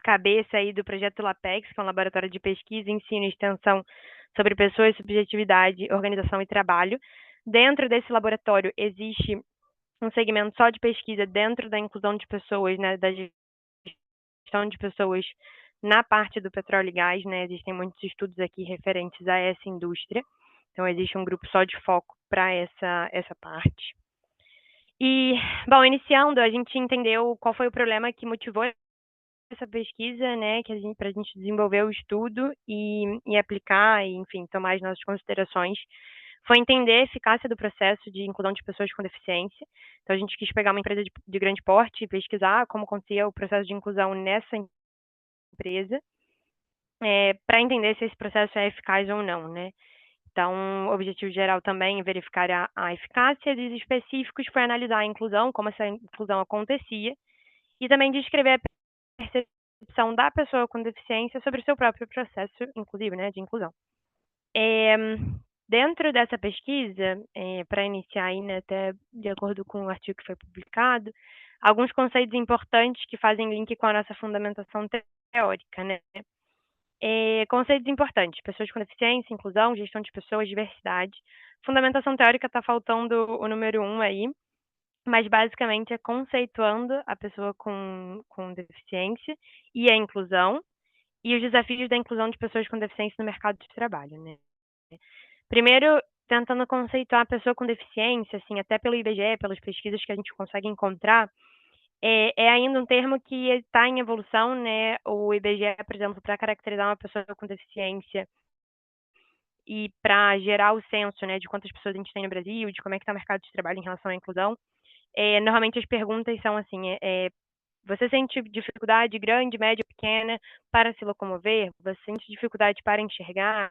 cabeça aí do projeto LAPEX, que é um laboratório de pesquisa, ensino e extensão sobre pessoas, subjetividade, organização e trabalho. Dentro desse laboratório existe um segmento só de pesquisa dentro da inclusão de pessoas, né, da gestão de pessoas na parte do petróleo e gás, né, existem muitos estudos aqui referentes a essa indústria, então existe um grupo só de foco para essa parte. E, bom, iniciando, a gente entendeu qual foi o problema que motivou essa pesquisa, né, para a gente desenvolver o estudo e aplicar, e, enfim, tomar as nossas considerações, foi entender a eficácia do processo de inclusão de pessoas com deficiência. Então, a gente quis pegar uma empresa de grande porte e pesquisar como acontecia o processo de inclusão nessa empresa. para entender se esse processo é eficaz ou não, né? Então, o objetivo geral também é verificar a eficácia, e os específicos foi analisar a inclusão, como essa inclusão acontecia, e também descrever a percepção da pessoa com deficiência sobre o seu próprio processo, inclusive, né, de inclusão. Dentro dessa pesquisa, para iniciar aí, né, até de acordo com o artigo que foi publicado, alguns conceitos importantes que fazem link com a nossa fundamentação teórica, né? Conceitos importantes: pessoas com deficiência, inclusão, gestão de pessoas, diversidade. Fundamentação teórica está faltando o número 1 aí, mas basicamente é conceituando a pessoa com deficiência e a inclusão, e os desafios da inclusão de pessoas com deficiência no mercado de trabalho, né? Primeiro, tentando conceituar a pessoa com deficiência, assim, até pelo IBGE, pelas pesquisas que a gente consegue encontrar, é ainda um termo que está em evolução, né? O IBGE, por exemplo, para caracterizar uma pessoa com deficiência e para gerar o censo, né, de quantas pessoas a gente tem no Brasil, de como é que está o mercado de trabalho em relação à inclusão, normalmente as perguntas são assim, você sente dificuldade grande, média, pequena para se locomover? Você sente dificuldade para enxergar?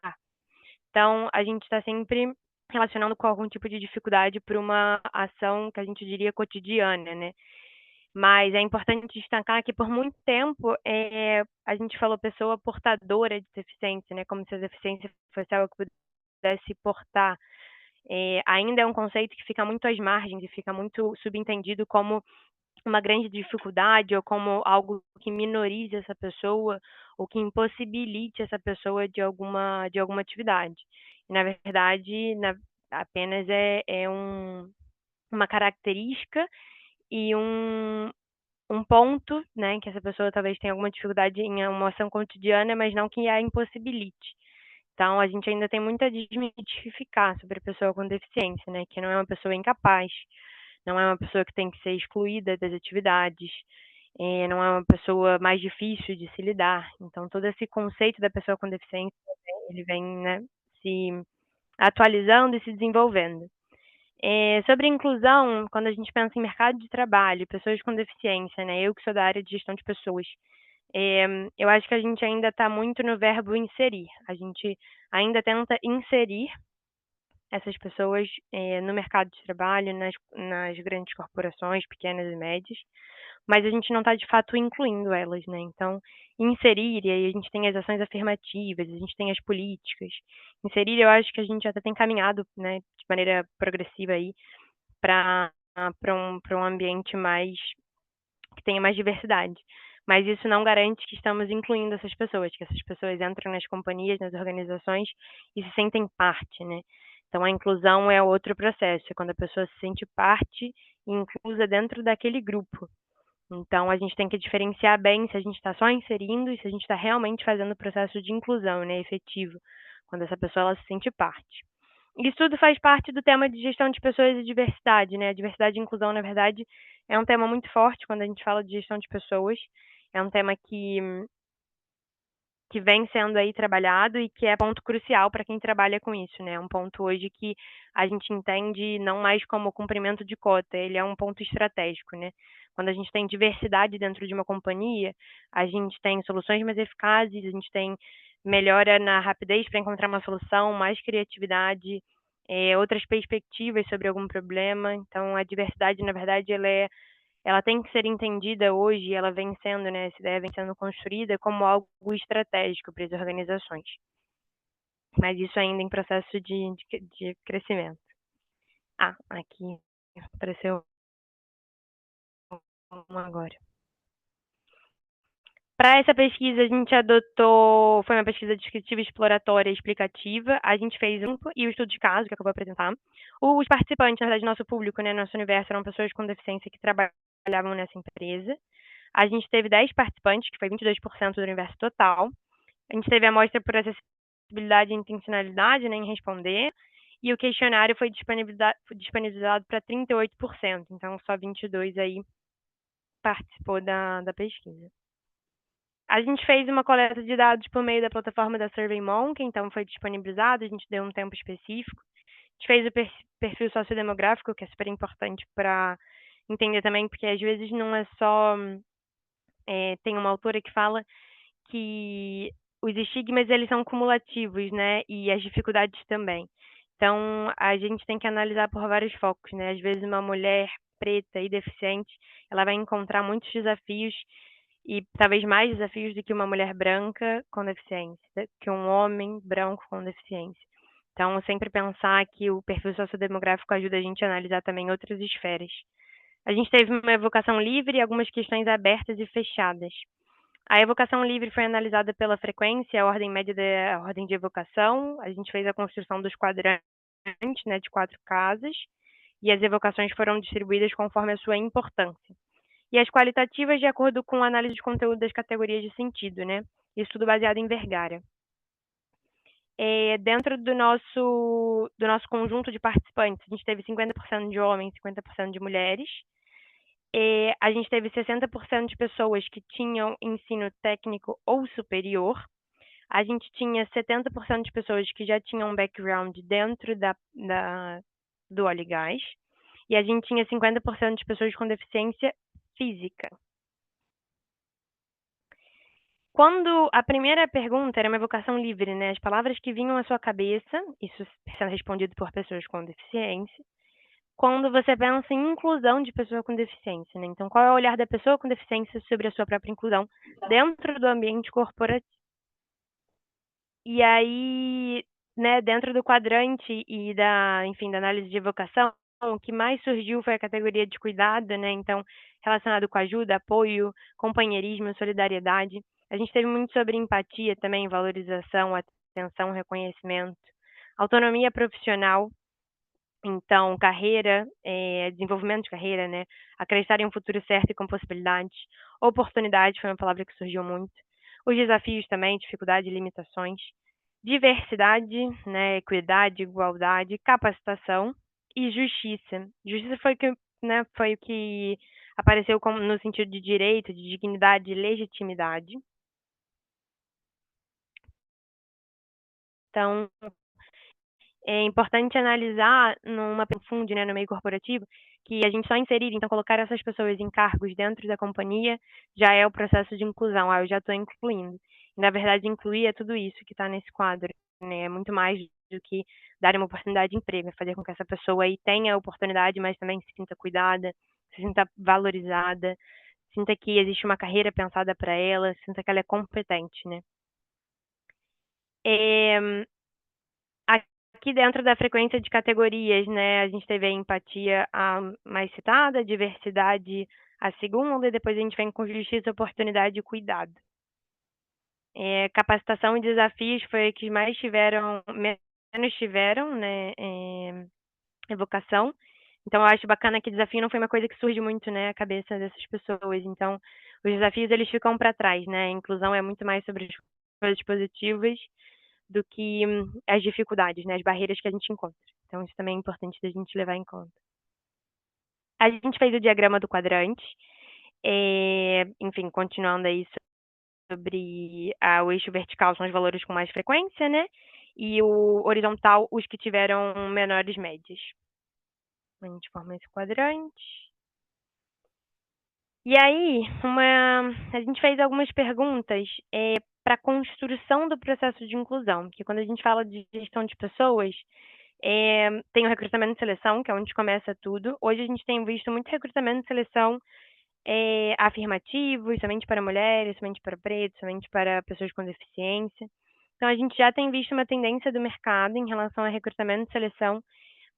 Então, a gente está sempre relacionando com algum tipo de dificuldade para uma ação que a gente diria cotidiana, né? Mas é importante destacar que por muito tempo a gente falou pessoa portadora de deficiência, né? Como se a deficiência fosse algo que pudesse portar. Ainda é um conceito que fica muito às margens e fica muito subentendido como uma grande dificuldade ou como algo que minorize essa pessoa ou que impossibilite essa pessoa de alguma atividade. E, na verdade, apenas uma característica e um ponto, né, que essa pessoa talvez tenha alguma dificuldade em uma ação cotidiana, mas não que a impossibilite. Então, a gente ainda tem muito a desmitificar sobre a pessoa com deficiência, né, que não é uma pessoa incapaz, não é uma pessoa que tem que ser excluída das atividades, não é uma pessoa mais difícil de se lidar. Então, todo esse conceito da pessoa com deficiência, ele vem, né, se atualizando e se desenvolvendo. Sobre inclusão, quando a gente pensa em mercado de trabalho, pessoas com deficiência, né, eu que sou da área de gestão de pessoas, eu acho que a gente ainda está muito no verbo inserir. A gente ainda tenta inserir essas pessoas no mercado de trabalho, nas grandes corporações, pequenas e médias, mas a gente não está de fato incluindo elas, né? Então, inserir, e aí a gente tem as ações afirmativas, a gente tem as políticas. Inserir, eu acho que a gente até tem caminhado, né, de maneira progressiva aí para um ambiente mais que tenha mais diversidade. Mas isso não garante que estamos incluindo essas pessoas, que essas pessoas entram nas companhias, nas organizações e se sentem parte, né? Então, a inclusão é outro processo, é quando a pessoa se sente parte e inclusa dentro daquele grupo. Então, a gente tem que diferenciar bem se a gente está só inserindo e se a gente está realmente fazendo o processo de inclusão, né, efetivo, quando essa pessoa ela se sente parte. Isso tudo faz parte do tema de gestão de pessoas e diversidade, né? Diversidade e inclusão, na verdade, é um tema muito forte quando a gente fala de gestão de pessoas. É um tema que vem sendo aí trabalhado e que é ponto crucial para quem trabalha com isso, né? É um ponto hoje que a gente entende não mais como cumprimento de cota, ele é um ponto estratégico, né? Quando a gente tem diversidade dentro de uma companhia, a gente tem soluções mais eficazes, a gente tem melhora na rapidez para encontrar uma solução, mais criatividade, outras perspectivas sobre algum problema. Então, a diversidade, na verdade, ela tem que ser entendida hoje, ela vem sendo, né, essa ideia vem sendo construída como algo estratégico para as organizações. Mas isso ainda em processo de crescimento. Aqui apareceu um agora. Para essa pesquisa, a gente foi uma pesquisa descritiva, exploratória e explicativa. A gente fez e o estudo de caso, que eu vou apresentar. Os participantes, na verdade, nosso público, né, nosso universo, eram pessoas com deficiência que trabalhavam nessa empresa. A gente teve 10 participantes, que foi 22% do universo total. A gente teve a amostra por acessibilidade e intencionalidade, né, em responder. E o questionário foi disponibilizado para 38%. Então, só 22% aí participou da pesquisa. A gente fez uma coleta de dados por meio da plataforma da SurveyMonkey, então foi disponibilizado, a gente deu um tempo específico. A gente fez o perfil sociodemográfico, que é super importante para entender também, porque às vezes não é só... tem uma autora que fala que os estigmas, eles são cumulativos, né, e as dificuldades também. Então, a gente tem que analisar por vários focos, né? Às vezes, uma mulher preta e deficiente, ela vai encontrar muitos desafios e talvez mais desafios do que uma mulher branca com deficiência, que um homem branco com deficiência. Então, sempre pensar que o perfil sociodemográfico ajuda a gente a analisar também outras esferas. A gente teve uma evocação livre e algumas questões abertas e fechadas. A evocação livre foi analisada pela frequência, a ordem média da ordem de evocação. A gente fez a construção dos quadrantes, né, de 4 casas, e as evocações foram distribuídas conforme a sua importância. E as qualitativas de acordo com a análise de conteúdo das categorias de sentido, né? Isso tudo baseado em Vergara. Dentro do nosso conjunto de participantes, a gente teve 50% de homens, 50% de mulheres. A gente teve 60% de pessoas que tinham ensino técnico ou superior. A gente tinha 70% de pessoas que já tinham um background dentro do óleo e gás. E a gente tinha 50% de pessoas com deficiência física. Quando a primeira pergunta era uma evocação livre, né? As palavras que vinham à sua cabeça, isso sendo respondido por pessoas com deficiência, quando você pensa em inclusão de pessoa com deficiência, né? Então, qual é o olhar da pessoa com deficiência sobre a sua própria inclusão dentro do ambiente corporativo? E aí, né, dentro do quadrante e da análise de evocação, o que mais surgiu foi a categoria de cuidado, né? Então, relacionado com ajuda, apoio, companheirismo, solidariedade. A gente teve muito sobre empatia também, valorização, atenção, reconhecimento, autonomia profissional, então carreira, desenvolvimento de carreira, né? Acreditar em um futuro certo e com possibilidades. Oportunidade foi uma palavra que surgiu muito. Os desafios também, dificuldade e limitações. Diversidade, né? Equidade, igualdade, capacitação e justiça. Justiça foi o que apareceu no sentido de direito, de dignidade e legitimidade. Então, é importante analisar numa fundo, né, no meio corporativo, que a gente só inserir, então colocar essas pessoas em cargos dentro da companhia já é o processo de inclusão. Eu já estou incluindo. E, na verdade, incluir é tudo isso que está nesse quadro, né? É muito mais do que dar uma oportunidade de emprego, é fazer com que essa pessoa aí tenha a oportunidade, mas também se sinta cuidada, se sinta valorizada, sinta que existe uma carreira pensada para ela, sinta que ela é competente, né? Aqui dentro da frequência de categorias, né, a gente teve a empatia a mais citada, a diversidade a segunda, e depois a gente vem com justiça, oportunidade e cuidado. Capacitação e desafios foi o que menos tiveram, né, evocação. Então, eu acho bacana que desafio não foi uma coisa que surge muito, né, a cabeça dessas pessoas. Então, os desafios, eles ficam para trás, né? A inclusão é muito mais sobre as coisas positivas do que as dificuldades, né, as barreiras que a gente encontra. Então, isso também é importante da gente levar em conta. A gente fez o diagrama do quadrante, enfim, continuando aí sobre o eixo vertical são os valores com mais frequência, né, e o horizontal, os que tiveram menores médias. A gente forma esse quadrante. E aí, a gente fez algumas perguntas para a construção do processo de inclusão, porque quando a gente fala de gestão de pessoas, tem o recrutamento e seleção, que é onde começa tudo. Hoje a gente tem visto muito recrutamento e seleção afirmativos, somente para mulheres, somente para pretos, somente para pessoas com deficiência. Então, a gente já tem visto uma tendência do mercado em relação a recrutamento e seleção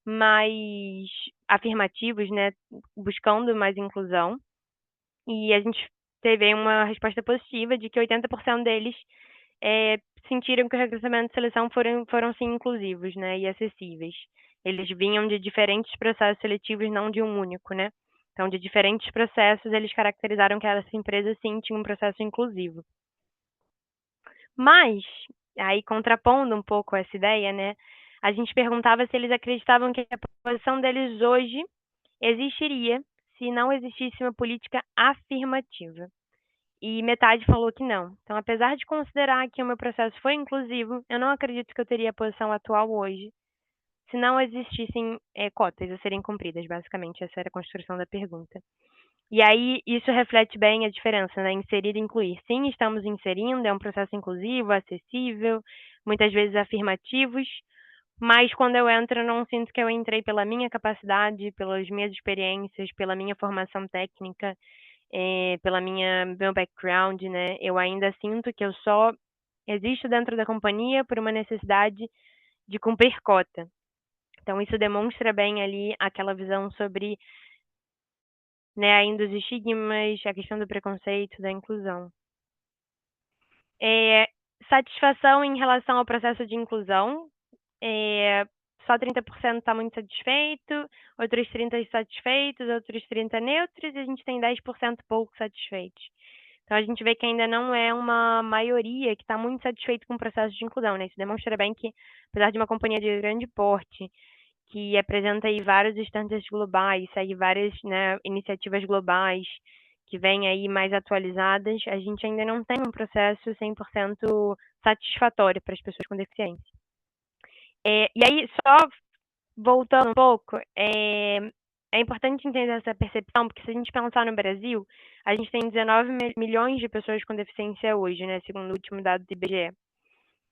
mais afirmativos, né, buscando mais inclusão. E a gente teve uma resposta positiva de que 80% deles sentiram que o recrutamento e seleção foram sim inclusivos, né, e acessíveis. Eles vinham de diferentes processos seletivos, não de um único, né? Então, de diferentes processos, eles caracterizaram que essa empresa sim tinha um processo inclusivo. Mas, aí contrapondo um pouco essa ideia, né, a gente perguntava se eles acreditavam que a posição deles hoje existiria se não existisse uma política afirmativa. E metade falou que não. Então, apesar de considerar que o meu processo foi inclusivo, eu não acredito que eu teria a posição atual hoje se não existissem cotas a serem cumpridas, basicamente. Essa era a construção da pergunta. E aí, isso reflete bem a diferença, né? Inserir e incluir. Sim, estamos inserindo, é um processo inclusivo, acessível, muitas vezes afirmativos, mas quando eu entro, eu não sinto que eu entrei pela minha capacidade, pelas minhas experiências, pela minha formação técnica, pela meu background, né? Eu ainda sinto que eu só existo dentro da companhia por uma necessidade de cumprir cota. Então, isso demonstra bem ali aquela visão sobre, né, ainda os estigmas, a questão do preconceito, da inclusão. Satisfação em relação ao processo de inclusão. Só 30% está muito satisfeito, outros 30% satisfeitos, outros 30% neutros, e a gente tem 10% pouco satisfeitos. Então, a gente vê que ainda não é uma maioria que está muito satisfeito com o processo de inclusão, né? Isso demonstra bem que, apesar de uma companhia de grande porte, que apresenta aí vários standards globais, segue várias, né, iniciativas globais, que vêm aí mais atualizadas, a gente ainda não tem um processo 100% satisfatório para as pessoas com deficiência. E aí, só voltando um pouco, é importante entender essa percepção, porque se a gente pensar no Brasil, a gente tem 19 milhões de pessoas com deficiência hoje, né, segundo o último dado do IBGE.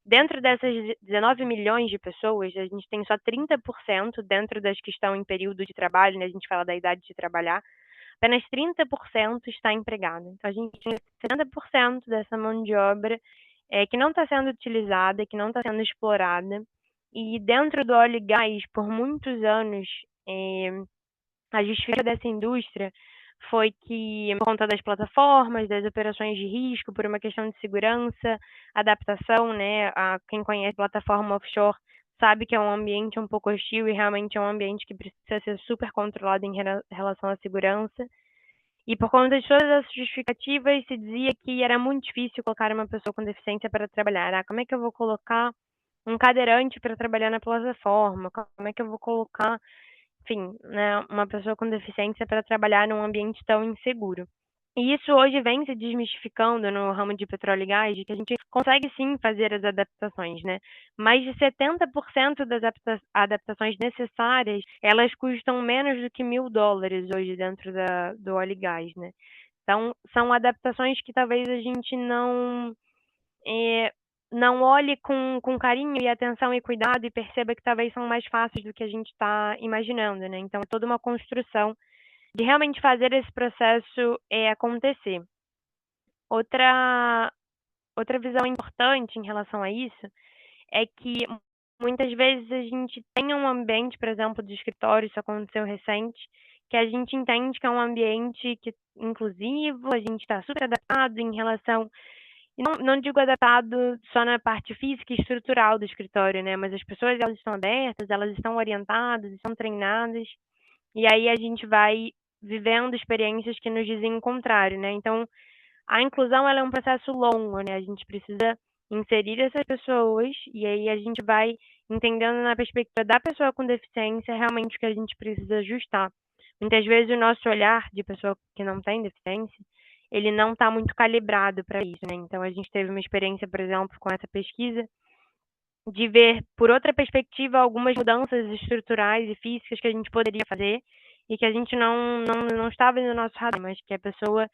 Dentro dessas 19 milhões de pessoas, a gente tem só 30% dentro das que estão em período de trabalho, né, a gente fala da idade de trabalhar, apenas 30% está empregado. Então, a gente tem 70% dessa mão de obra que não está sendo utilizada, que não está sendo explorada. E dentro do óleo e gás, por muitos anos, a justificativa dessa indústria foi que, por conta das plataformas, das operações de risco, por uma questão de segurança, adaptação, né? Quem conhece plataforma offshore sabe que é um ambiente um pouco hostil e realmente é um ambiente que precisa ser super controlado em relação à segurança. E por conta de todas essas justificativas, se dizia que era muito difícil colocar uma pessoa com deficiência para trabalhar. Como é que eu vou colocar um cadeirante para trabalhar na plataforma? Como é que eu vou colocar, enfim, né, uma pessoa com deficiência para trabalhar num ambiente tão inseguro? E isso hoje vem se desmistificando no ramo de petróleo e gás, de que a gente consegue sim fazer as adaptações, né? Mais de 70% das adaptações necessárias, elas custam menos do que $1.000 hoje dentro do óleo e gás, né? Então, são adaptações que talvez a gente não olhe com carinho e atenção e cuidado e perceba que talvez são mais fáceis do que a gente está imaginando, né? Então, é toda uma construção de realmente fazer esse processo acontecer. Outra visão importante em relação a isso é que muitas vezes a gente tem um ambiente, por exemplo, de escritório, isso aconteceu recente, que a gente entende que é um ambiente inclusivo, a gente está super adaptado em relação. E não digo adaptado só na parte física e estrutural do escritório, né? Mas as pessoas, elas estão abertas, elas estão orientadas, estão treinadas. E aí a gente vai vivendo experiências que nos dizem o contrário, né? Então, a inclusão, ela é um processo longo, né? A gente precisa inserir essas pessoas e aí a gente vai entendendo na perspectiva da pessoa com deficiência realmente o que a gente precisa ajustar. Muitas vezes o nosso olhar de pessoa que não tem deficiência, ele não está muito calibrado para isso, né? Então, a gente teve uma experiência, por exemplo, com essa pesquisa, de ver por outra perspectiva algumas mudanças estruturais e físicas que a gente poderia fazer e que a gente não estava no nosso radar, mas que a pessoa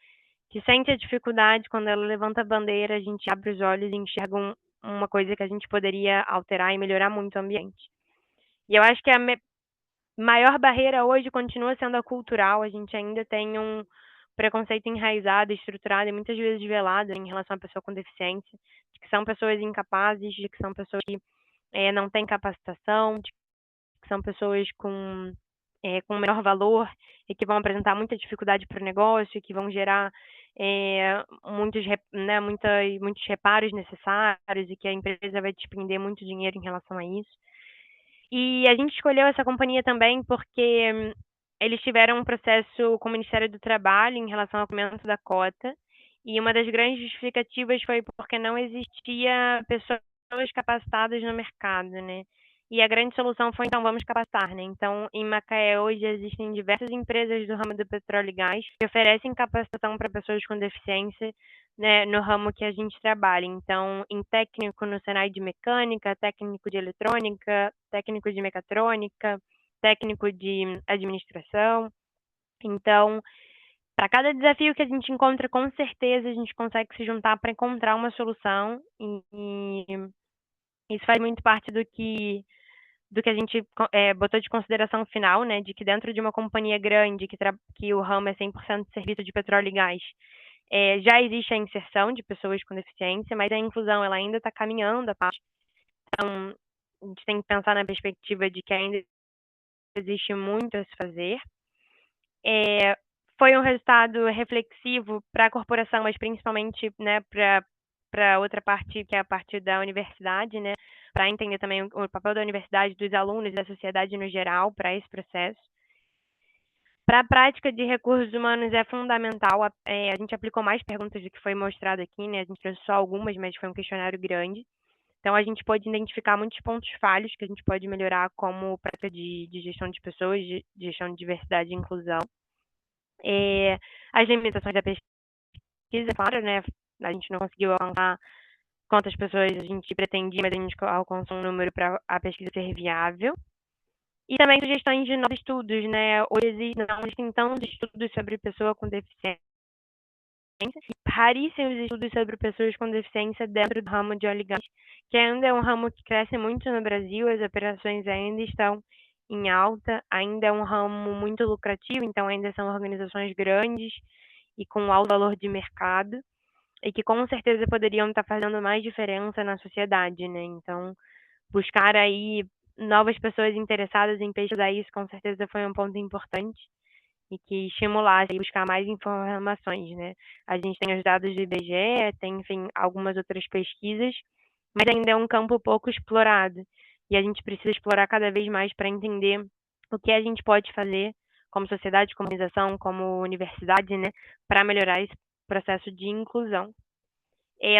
que sente a dificuldade, quando ela levanta a bandeira, a gente abre os olhos e enxerga uma coisa que a gente poderia alterar e melhorar muito o ambiente. E eu acho que a maior barreira hoje continua sendo a cultural, a gente ainda tem um preconceito enraizado, estruturado e muitas vezes velado em relação à pessoa com deficiência, de que são pessoas incapazes, de que são pessoas que não têm capacitação, de que são pessoas com menor valor e que vão apresentar muita dificuldade para o negócio, que vão gerar muitos reparos necessários e que a empresa vai despender muito dinheiro em relação a isso. E a gente escolheu essa companhia também porque eles tiveram um processo com o Ministério do Trabalho em relação ao aumento da cota, e uma das grandes justificativas foi porque não existia pessoas capacitadas no mercado, né? E a grande solução foi, então, vamos capacitar, né? Então, em Macaé, hoje, existem diversas empresas do ramo do petróleo e gás que oferecem capacitação para pessoas com deficiência, né, no ramo que a gente trabalha. Então, em técnico no Senai de mecânica, técnico de eletrônica, técnico de mecatrônica, técnico de administração. Então, para cada desafio que a gente encontra, com certeza a gente consegue se juntar para encontrar uma solução, e isso faz muito parte do que a gente botou de consideração final, né, de que dentro de uma companhia grande, que o ramo é 100% serviço de petróleo e gás, já existe a inserção de pessoas com deficiência, mas a inclusão ela ainda está caminhando a parte. Então, a gente tem que pensar na perspectiva de que ainda existe muito a se fazer. Foi um resultado reflexivo para a corporação, mas principalmente, né, para outra parte, que é a parte da universidade, né, para entender também o papel da universidade, dos alunos e da sociedade no geral para esse processo. Para a prática de recursos humanos é fundamental, a gente aplicou mais perguntas do que foi mostrado aqui, né, a gente trouxe só algumas, mas foi um questionário grande. Então, a gente pode identificar muitos pontos falhos que a gente pode melhorar, como prática de gestão de pessoas, de gestão de diversidade e inclusão. As limitações da pesquisa, claro, né? A gente não conseguiu alcançar quantas pessoas a gente pretendia, mas a gente alcançou um número para a pesquisa ser viável. E também sugestões de novos estudos, né? Hoje não existem tantos estudos sobre pessoa com deficiência. Raríssimos estudos sobre pessoas com deficiência dentro do ramo de óleo e gás, que ainda é um ramo que cresce muito no Brasil, as operações ainda estão em alta, ainda é um ramo muito lucrativo, então ainda são organizações grandes e com alto valor de mercado, e que com certeza poderiam estar fazendo mais diferença na sociedade, né? Então, buscar aí novas pessoas interessadas em pesquisar isso, com certeza foi um ponto importante, e que estimulasse a buscar mais informações, né? A gente tem os dados do IBGE, tem, enfim, algumas outras pesquisas, mas ainda é um campo pouco explorado, e a gente precisa explorar cada vez mais para entender o que a gente pode fazer como sociedade, como organização, como universidade, né, para melhorar esse processo de inclusão.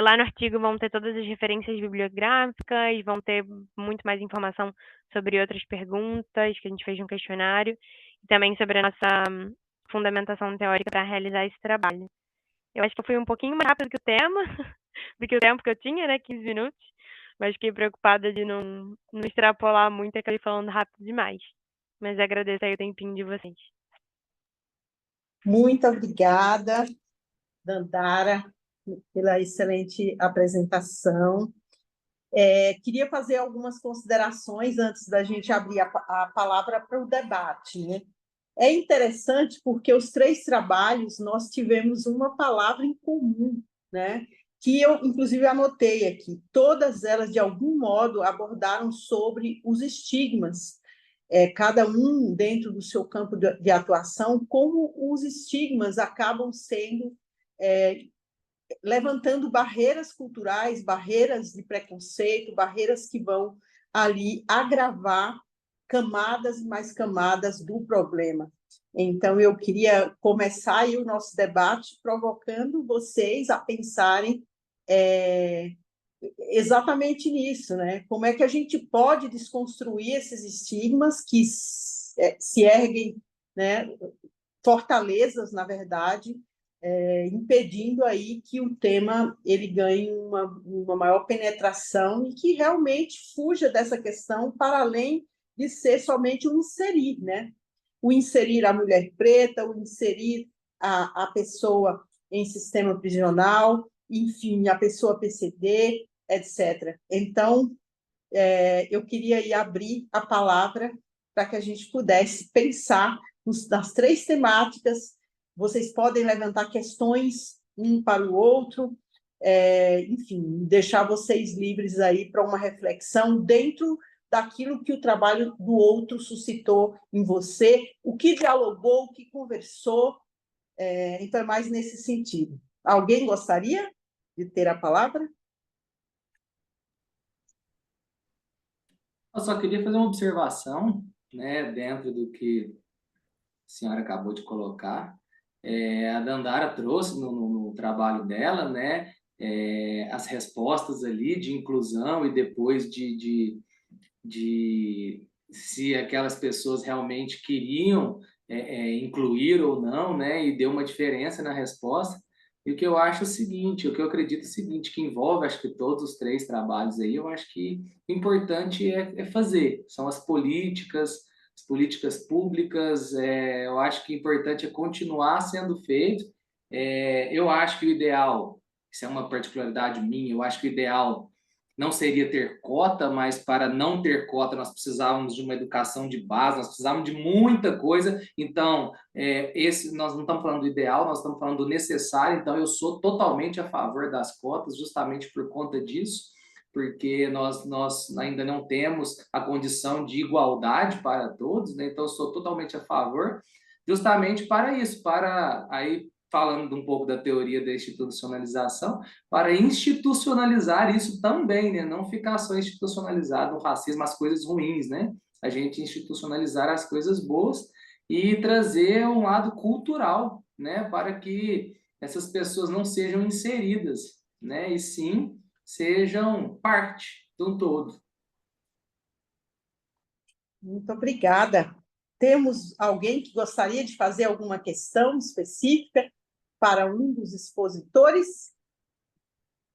Lá no artigo vão ter todas as referências bibliográficas, vão ter muito mais informação sobre outras perguntas que a gente fez no questionário, e também sobre a nossa fundamentação teórica para realizar esse trabalho. Eu acho que eu fui um pouquinho mais rápido que o tema, do que o tempo que eu tinha, né, 15 minutos, mas fiquei preocupada de não extrapolar muito e acabei falando rápido demais. Mas agradeço aí o tempinho de vocês. Muito obrigada, Dandara, pela excelente apresentação. Queria fazer algumas considerações antes da gente abrir a palavra para o debate, né? É interessante porque os 3 trabalhos nós tivemos uma palavra em comum, né? Que eu, inclusive, anotei aqui. Todas elas, de algum modo, abordaram sobre os estigmas, cada um dentro do seu campo de atuação, como os estigmas acabam sendo levantando barreiras culturais, barreiras de preconceito, barreiras que vão ali agravar camadas e mais camadas do problema. Então, eu queria começar aí o nosso debate provocando vocês a pensarem exatamente nisso, né? Como é que a gente pode desconstruir esses estigmas que se erguem, né? Fortalezas, na verdade, impedindo aí que o tema ele ganhe uma maior penetração e que realmente fuja dessa questão para além de ser somente o inserir, né? O inserir a mulher preta, o inserir a pessoa em sistema prisional, enfim, a pessoa PCD, etc. Então, eu queria aí abrir a palavra para que a gente pudesse pensar nas 3 temáticas. Vocês podem levantar questões um para o outro, enfim, deixar vocês livres aí para uma reflexão dentro daquilo que o trabalho do outro suscitou em você, o que dialogou, o que conversou. Então, é mais nesse sentido. Alguém gostaria de ter a palavra? Eu só queria fazer uma observação, né, dentro do que a senhora acabou de colocar. A Dandara trouxe no trabalho dela, né, as respostas ali de inclusão e depois de se aquelas pessoas realmente queriam incluir ou não, né, e deu uma diferença na resposta. E o que eu acho é o seguinte, o que eu acredito é o seguinte, que envolve, acho que todos os 3 trabalhos aí, eu acho que o importante é fazer, são as políticas, as políticas públicas, eu acho que o importante é continuar sendo feito. Eu acho que o ideal, isso é uma particularidade minha, eu acho que o ideal não seria ter cota, mas para não ter cota nós precisávamos de uma educação de base, nós precisávamos de muita coisa. Então, nós não estamos falando do ideal, nós estamos falando do necessário. Então, eu sou totalmente a favor das cotas, justamente por conta disso, porque nós ainda não temos a condição de igualdade para todos, né? Então, eu sou totalmente a favor, justamente para isso, para aí falando um pouco da teoria da institucionalização, para institucionalizar isso também, né? Não ficar só institucionalizado o racismo, as coisas ruins, né? A gente institucionalizar as coisas boas e trazer um lado cultural, né? Para que essas pessoas não sejam inseridas, né? E sim sejam parte de um todo. Muito obrigada. Temos alguém que gostaria de fazer alguma questão específica para um dos expositores?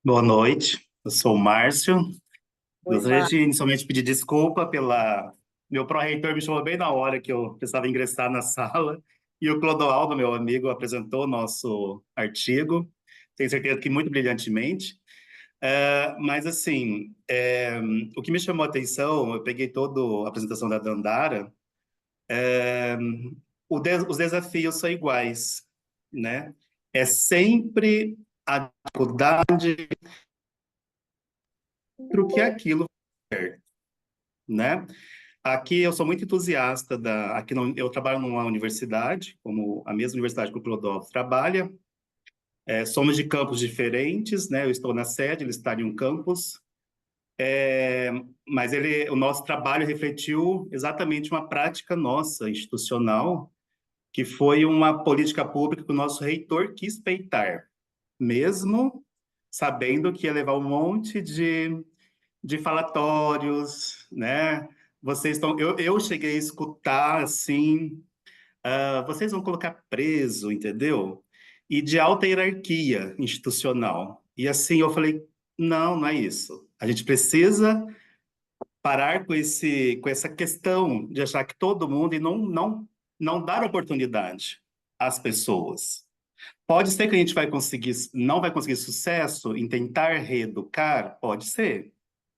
Boa noite, eu sou o Márcio. Oi, Gostaria de inicialmente pedir desculpa pela... Meu pró-reitor me chamou bem na hora que eu precisava ingressar na sala e o Clodoaldo, meu amigo, apresentou o nosso artigo, tenho certeza que muito brilhantemente. Mas, assim, o que me chamou a atenção, eu peguei toda a apresentação da Dandara, os desafios são iguais, né? É sempre a dificuldade para o que é aquilo, né? Aqui eu sou muito entusiasta eu trabalho numa universidade, como a mesma universidade que o Clodovo trabalha. Somos de campos diferentes, né? Eu estou na sede, ele está em um campus. Mas o nosso trabalho refletiu exatamente uma prática nossa, institucional, que foi uma política pública que o nosso reitor quis peitar, mesmo sabendo que ia levar um monte de falatórios, né? Eu cheguei a escutar assim, vocês vão colocar preso, entendeu? E de alta hierarquia institucional. E assim eu falei, não é isso. A gente precisa parar com essa questão de achar que todo mundo e não dar oportunidade às pessoas. Pode ser que a gente não vai conseguir sucesso em tentar reeducar, pode ser.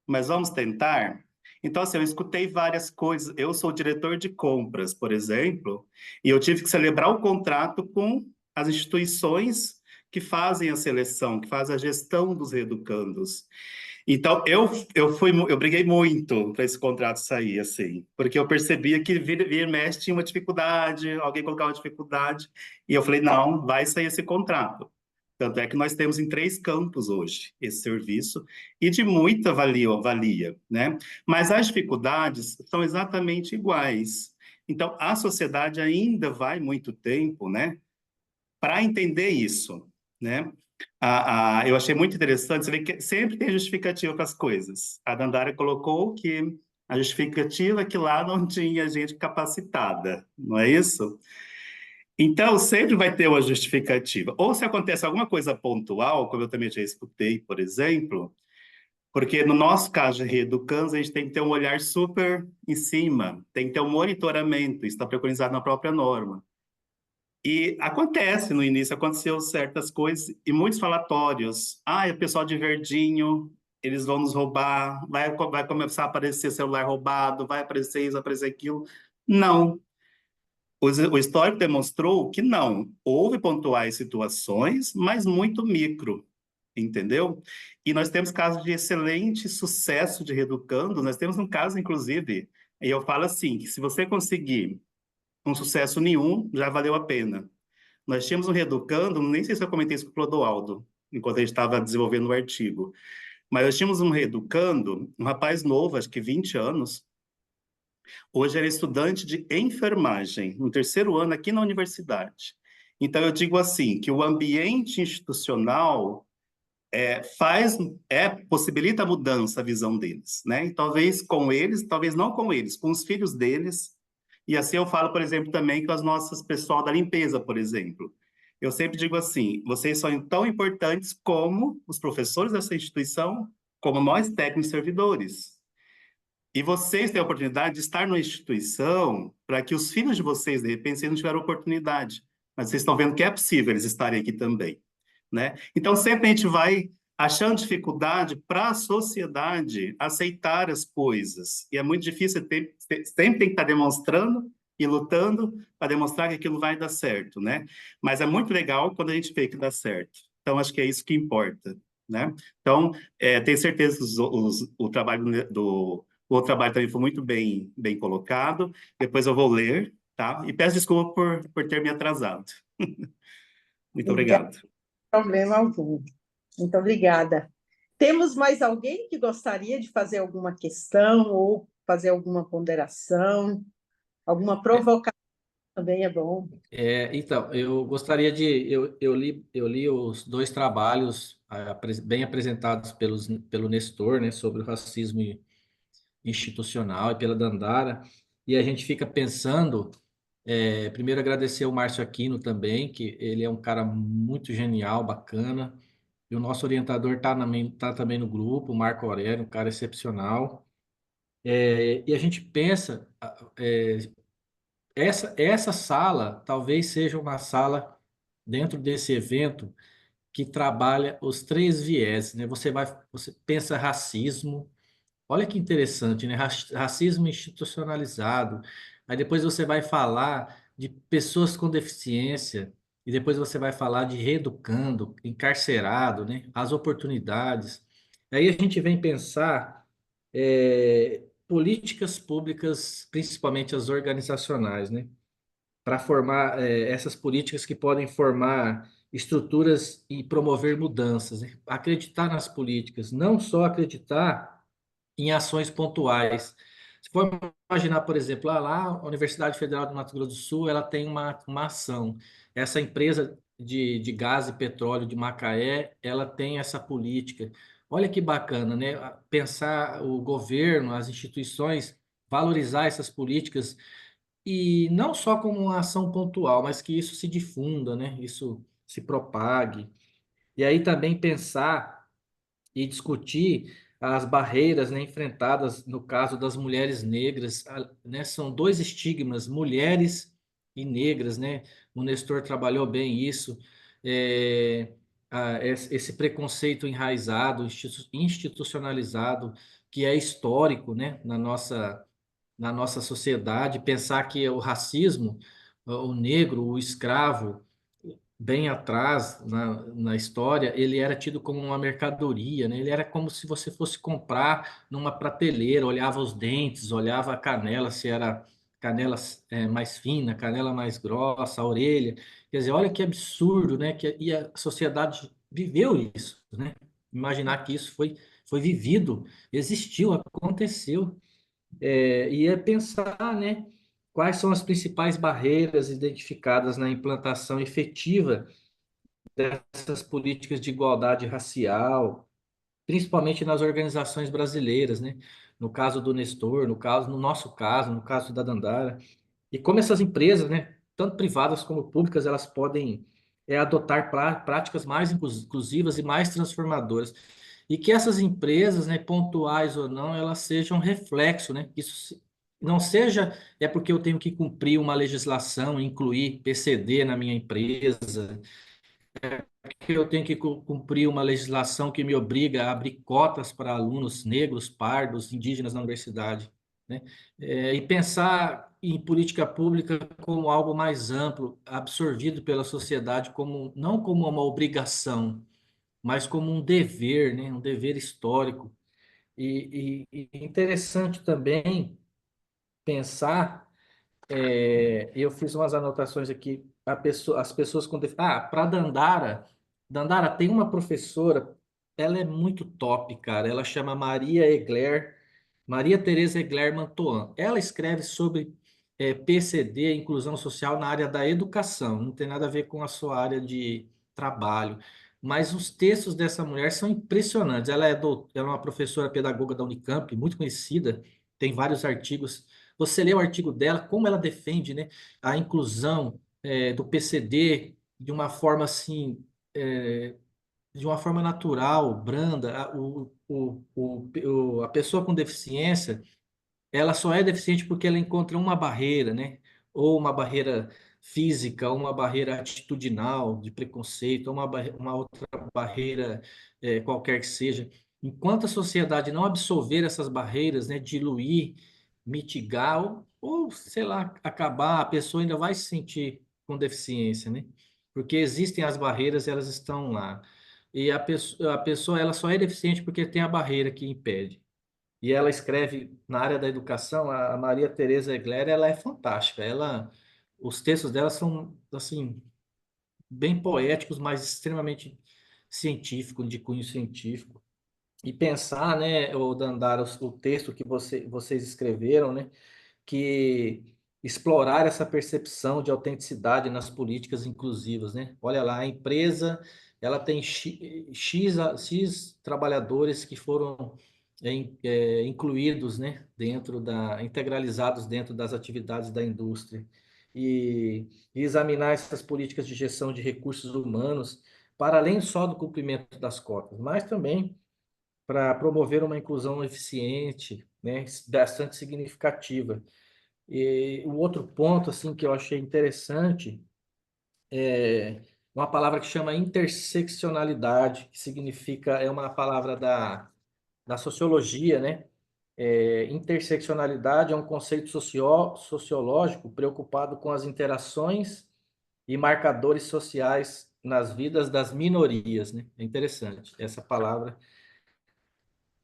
Mas vamos tentar? Então, assim, eu escutei várias coisas. Eu sou diretor de compras, por exemplo, e eu tive que celebrar o contrato com as instituições que fazem a seleção, que fazem a gestão dos reeducandos. Então, eu briguei muito para esse contrato sair, assim, porque eu percebia que vir e mexe tinha uma dificuldade, alguém colocava uma dificuldade, e eu falei, não, vai sair esse contrato. Tanto é que nós temos em 3 campos hoje esse serviço, e de muita valia, né? Mas as dificuldades são exatamente iguais. Então, a sociedade ainda vai muito tempo, né, para entender isso, né? Eu achei muito interessante, você vê que sempre tem justificativa para as coisas. A Dandara colocou que a justificativa é que lá não tinha gente capacitada, não é isso? Então, sempre vai ter uma justificativa. Ou se acontece alguma coisa pontual, como eu também já escutei, por exemplo, porque no nosso caso de reeducandos, a gente tem que ter um olhar super em cima, tem que ter um monitoramento, isso está preconizado na própria norma. E acontece, no início aconteceu certas coisas, e muitos falatórios. O pessoal de verdinho, eles vão nos roubar, vai começar a aparecer celular roubado, vai aparecer isso, vai aparecer aquilo. Não. O histórico demonstrou que não. Houve pontuais situações, mas muito micro, entendeu? E nós temos casos de excelente sucesso de reeducando, nós temos um caso, inclusive, e eu falo assim, que se você conseguir um sucesso nenhum, já valeu a pena. Nós tínhamos um reeducando, nem sei se eu comentei isso com o Clodoaldo, enquanto a gente estava desenvolvendo o artigo, mas nós tínhamos um reeducando, um rapaz novo, acho que 20 anos, hoje era estudante de enfermagem, no 3º ano aqui na universidade. Então eu digo assim, que o ambiente institucional possibilita a mudança, a visão deles, né? E talvez com eles, talvez não com eles, com os filhos deles. E assim eu falo, por exemplo, também com as nossas pessoal da limpeza, por exemplo. Eu sempre digo assim, vocês são tão importantes como os professores dessa instituição, como nós técnicos servidores. E vocês têm a oportunidade de estar numa instituição para que os filhos de vocês, de repente, vocês não tiveram oportunidade, mas vocês estão vendo que é possível eles estarem aqui também, né? Então, sempre a gente vai achando dificuldade para a sociedade aceitar as coisas. E é muito difícil, sempre tem que estar demonstrando e lutando para demonstrar que aquilo vai dar certo, né? Mas é muito legal quando a gente vê que dá certo. Então, acho que é isso que importa, né? Então, tenho certeza que o trabalho o outro trabalho também foi muito bem colocado. Depois eu vou ler, tá? E peço desculpa por ter me atrasado. Muito Obrigada, obrigado. problema algum. Muito obrigada. Temos mais alguém que gostaria de fazer alguma questão ou fazer alguma ponderação? Alguma provocação também é bom. Então, eu gostaria de. Eu li os dois trabalhos bem apresentados pelo Nestor, né, sobre o racismo institucional e pela Dandara, e a gente fica pensando. Primeiro, agradecer ao Márcio Aquino também, que ele é um cara muito genial, bacana, e o nosso orientador tá também no grupo, o Marco Aurélio, um cara excepcional. E a gente pensa. Essa sala talvez seja uma sala dentro desse evento que trabalha os três viés, né? Você pensa racismo, olha que interessante, né? Racismo institucionalizado. Aí depois você vai falar de pessoas com deficiência e depois você vai falar de reeducando, encarcerado, né? As oportunidades. Aí a gente vem pensar políticas públicas, principalmente as organizacionais, né? Para formar essas políticas que podem formar estruturas e promover mudanças, né? Acreditar nas políticas, não só acreditar em ações pontuais. Se for imaginar, por exemplo, lá a Universidade Federal do Mato Grosso do Sul, ela tem uma ação. Essa empresa de gás e petróleo de Macaé, ela tem essa política. Olha que bacana, né? Pensar o governo, as instituições, valorizar essas políticas e não só como uma ação pontual, mas que isso se difunda, né? Isso se propague. E aí também pensar e discutir as barreiras, né, enfrentadas no caso das mulheres negras, né? São dois estigmas, mulheres e negras, né? O Nestor trabalhou bem isso. É, esse preconceito enraizado, institucionalizado, que é histórico, né, na nossa sociedade, pensar que o racismo, o negro, o escravo, bem atrás na história, ele era tido como uma mercadoria, né? Ele era como se você fosse comprar numa prateleira, olhava os dentes, olhava a canela, se era canela mais fina, canela mais grossa, a orelha. Quer dizer, olha que absurdo, né? E a sociedade viveu isso, né? Imaginar que isso foi vivido, existiu, aconteceu. E é pensar, né, quais são as principais barreiras identificadas na implantação efetiva dessas políticas de igualdade racial, principalmente nas organizações brasileiras, né? No caso do Nestor, no nosso caso, no caso da Dandara, e como essas empresas, né, tanto privadas como públicas, elas podem adotar práticas mais inclusivas e mais transformadoras. E que essas empresas, né, pontuais ou não, elas sejam reflexo, né? Não seja porque eu tenho que cumprir uma legislação, incluir PCD na minha empresa, que eu tenho que cumprir uma legislação que me obriga a abrir cotas para alunos negros, pardos, indígenas na universidade, né? E pensar em política pública como algo mais amplo, absorvido pela sociedade, não como uma obrigação, mas como um dever, né? Um dever histórico. E interessante também pensar eu fiz umas anotações aqui. As pessoas com para Dandara. Dandara tem uma professora, ela é muito top, cara. Ela chama Maria Tereza Egler Mantoan. Ela escreve sobre PCD, inclusão social na área da educação. Não tem nada a ver com a sua área de trabalho. Mas os textos dessa mulher são impressionantes. Ela é uma professora pedagoga da Unicamp, muito conhecida, tem vários artigos. Você lê o artigo dela, como ela defende, né, a inclusão do PCD de uma forma assim, de uma forma natural, branda. A pessoa com deficiência, ela só é deficiente porque ela encontra uma barreira, né? Ou uma barreira física, ou uma barreira atitudinal, de preconceito, ou uma outra barreira qualquer que seja. Enquanto a sociedade não absorver essas barreiras, né, diluir, mitigar, ou, sei lá, acabar, a pessoa ainda vai se sentir com deficiência, né? Porque existem as barreiras, elas estão lá. E a pessoa ela só é deficiente porque tem a barreira que impede. E ela escreve na área da educação, a Maria Tereza Egler, ela é fantástica. Os textos dela são assim bem poéticos, mas extremamente científicos, de cunho científico. E pensar, né, o Dandara, o texto que vocês escreveram, né, que explorar essa percepção de autenticidade nas políticas inclusivas, né? Olha lá, a empresa, ela tem X trabalhadores que foram incluídos, né, integralizados dentro das atividades da indústria. E examinar essas políticas de gestão de recursos humanos para além só do cumprimento das cotas, mas também para promover uma inclusão eficiente, né, bastante significativa. E o outro ponto assim que eu achei interessante é uma palavra que chama interseccionalidade, que significa, é uma palavra da sociologia, né? Interseccionalidade é um conceito sociológico preocupado com as interações e marcadores sociais nas vidas das minorias, né? É interessante essa palavra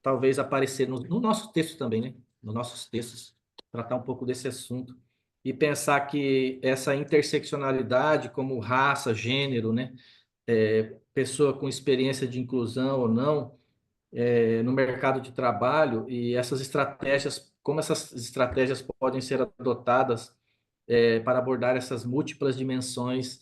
talvez aparecer no nosso texto também, né? Nos nossos textos, tratar um pouco desse assunto e pensar que essa interseccionalidade, como raça, gênero, né? Pessoa com experiência de inclusão ou não, no mercado de trabalho e essas estratégias, como essas estratégias podem ser adotadas para abordar essas múltiplas dimensões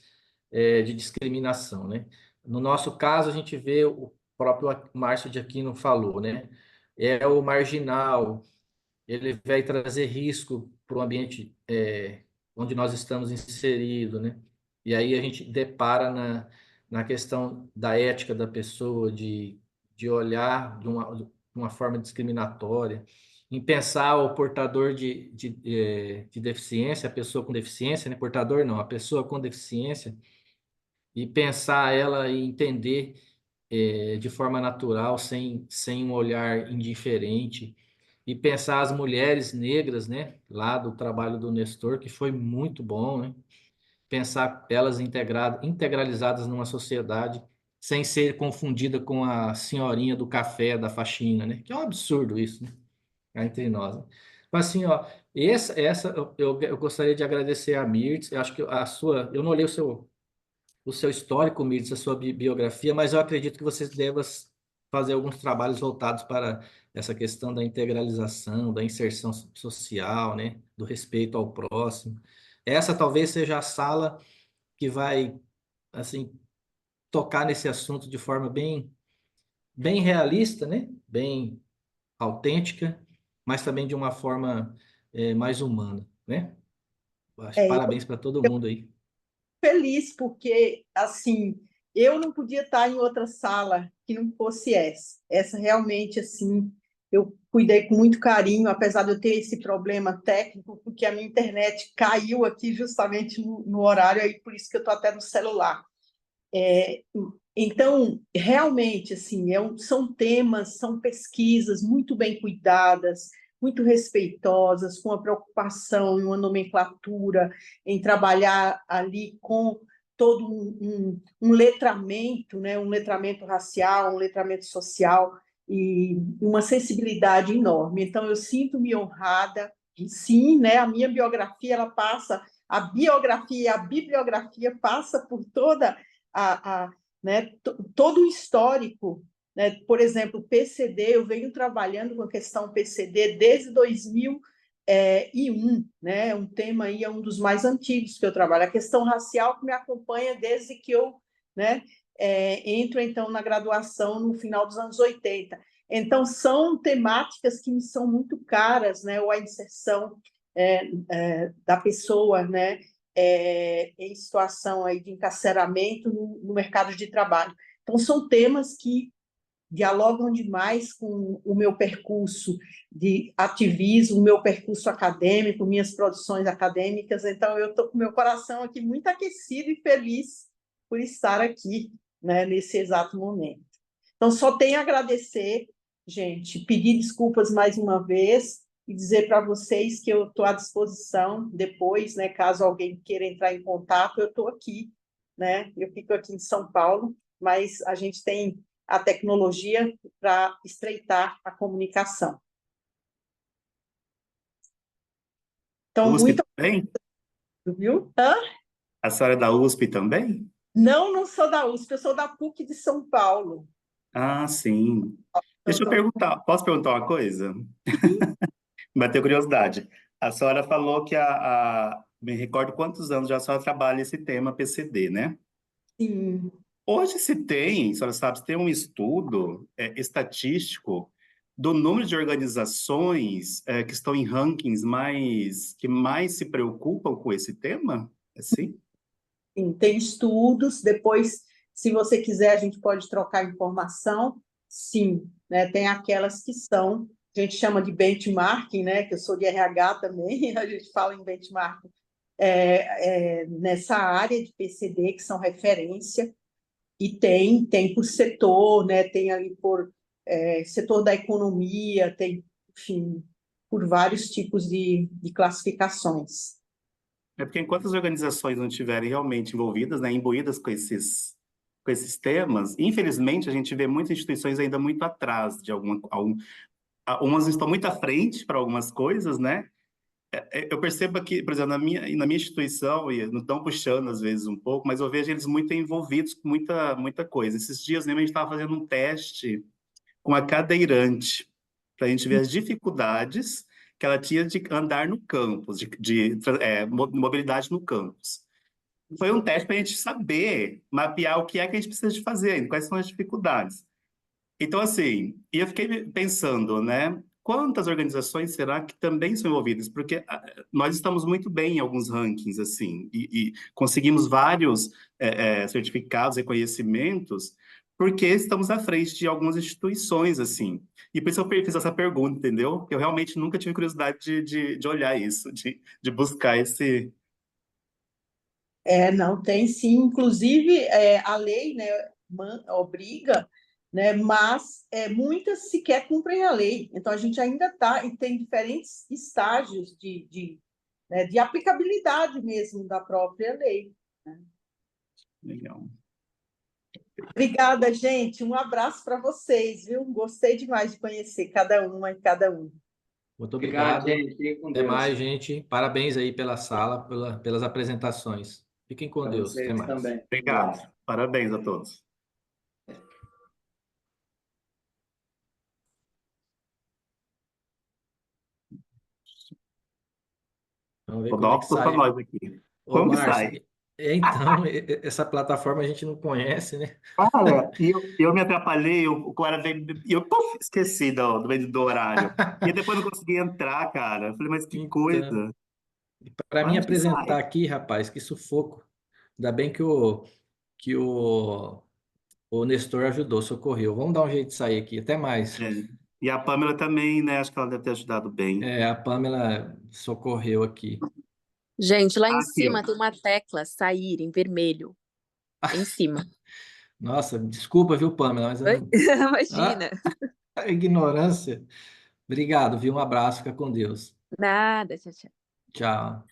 de discriminação, né? No nosso caso, a gente vê o próprio Márcio de Aquino falou, né? É o marginal, ele vai trazer risco para o ambiente onde nós estamos inseridos, né? E aí a gente depara na questão da ética da pessoa, de olhar de uma forma discriminatória, em pensar o portador de deficiência, a pessoa com deficiência, né? Portador não, a pessoa com deficiência, e pensar ela e entender de forma natural, sem um olhar indiferente, e pensar as mulheres negras, né, lá do trabalho do Nestor, que foi muito bom, né? Pensar elas integralizadas numa sociedade, sem ser confundida com a senhorinha do café, da faxina, né? Que é um absurdo isso, né? Cá entre nós, né? Mas assim, ó, essa eu gostaria de agradecer a Mirtz, eu acho que eu não olhei o seu histórico, Mirtz, a sua biografia, mas eu acredito que você deva fazer alguns trabalhos voltados para essa questão da integralização, da inserção social, né, do respeito ao próximo. Essa talvez seja a sala que vai, assim, tocar nesse assunto de forma bem realista, né, bem autêntica, mas também de uma forma mais humana, né? É, Parabéns para todo mundo aí. feliz porque assim eu não podia estar em outra sala que não fosse essa. Essa realmente assim eu cuidei com muito carinho, apesar de eu ter esse problema técnico, porque a minha internet caiu aqui justamente no horário aí, por isso que eu estou até no celular. Então, realmente, assim, são temas, são pesquisas muito bem cuidadas, muito respeitosas, com a preocupação em uma nomenclatura, em trabalhar ali com todo um letramento, né? Um letramento racial, um letramento social e uma sensibilidade enorme. Então, eu sinto-me honrada, e sim, né? A minha biografia, ela passa, a biografia e a bibliografia passa por toda né, todo o histórico, né? Por exemplo, o PCD, eu venho trabalhando com a questão PCD desde 2001, né? Um tema aí, é um dos mais antigos que eu trabalho, a questão racial que me acompanha desde que eu, né, entro então na graduação no final dos anos 80. Então, são temáticas que me são muito caras, né? Ou a inserção da pessoa, né? Em situação aí de encarceramento no mercado de trabalho. Então, são temas que dialogam demais com o meu percurso de ativismo, o meu percurso acadêmico, minhas produções acadêmicas. Então, eu estou com meu coração aqui muito aquecido e feliz por estar aqui, né, nesse exato momento. Então, só tenho a agradecer, gente, pedir desculpas mais uma vez e dizer para vocês que eu estou à disposição depois, né, caso alguém queira entrar em contato, eu estou aqui, né? Eu fico aqui em São Paulo, mas a gente tem a tecnologia para estreitar a comunicação. Então, USP muito também? obrigado, viu? Hã? A senhora é da USP também? Não, não sou da USP, eu sou da PUC de São Paulo. Ah, sim. Deixa eu Então, perguntar, posso perguntar uma coisa? Bateu curiosidade. A senhora falou que me recordo quantos anos já a senhora trabalha esse tema PCD, né? sim. Hoje se tem, a senhora sabe, se tem um estudo estatístico do número de organizações que estão em rankings que mais se preocupam com esse tema? Assim? Sim, tem estudos, depois, se você quiser, a gente pode trocar informação. Sim, né? Tem aquelas que são, a gente chama de benchmarking, né? Que eu sou de RH também, a gente fala em benchmarking nessa área de PCD, que são referência, e tem por setor, né? Tem ali por setor da economia, tem, enfim, por vários tipos de classificações. É porque enquanto as organizações não estiverem realmente envolvidas, né, imbuídas com esses temas, infelizmente a gente vê muitas instituições ainda muito atrás de umas estão muito à frente para algumas coisas, né? Eu percebo que, por exemplo, na minha instituição, e não estão puxando às vezes um pouco, mas eu vejo eles muito envolvidos com muita coisa. Esses dias mesmo a gente estava fazendo um teste com a cadeirante, para a gente ver as dificuldades que ela tinha de andar no campus, mobilidade no campus. Foi um teste para a gente saber, mapear o que é que a gente precisa de fazer, quais são as dificuldades. Então, assim, e eu fiquei pensando, né? Quantas organizações será que também são envolvidas? Porque nós estamos muito bem em alguns rankings, assim, e conseguimos vários certificados, reconhecimentos, porque estamos à frente de algumas instituições, assim. E por isso eu fiz essa pergunta, entendeu? Eu realmente nunca tive curiosidade de olhar isso, de buscar esse... Não, tem sim. Inclusive, a lei, né, obriga, né, mas muitas sequer cumprem a lei. Então, a gente ainda está e tem diferentes estágios né, de aplicabilidade mesmo da própria lei, né? Legal. Obrigada, gente. Um abraço para vocês, viu? Gostei demais de conhecer cada uma e cada um. Muito Obrigado, obrigado. gente. Fique com Até Deus. mais, gente. Parabéns aí pela sala, pelas apresentações. Fiquem com Para Deus. Até vocês mais. também. Obrigado. Parabéns a todos. Vamos ver Vou como dar é uma que para sai. nós aqui. Ô, Como que Márcio, sai? então, essa plataforma a gente não conhece, né? Cara, e eu me atrapalhei, o cara veio, e eu esqueci do horário. E depois não consegui entrar, cara. Eu falei, mas que Então, coisa. para mim Onde que apresentar sai? aqui, rapaz, que sufoco. Ainda bem que o Nestor ajudou, socorreu. Vamos dar um jeito de sair aqui. Até mais. É. E a Pamela também, né? Acho que ela deve ter ajudado bem. A Pamela socorreu aqui. Gente, lá em Aqui, ó. cima tem uma tecla sair em vermelho. Em cima. Nossa, desculpa, viu, Pamela, mas eu Oi? não. Imagina. Ah, a ignorância. Obrigado, viu? Um abraço, fica com Deus. Nada, tchau, tchau. Tchau.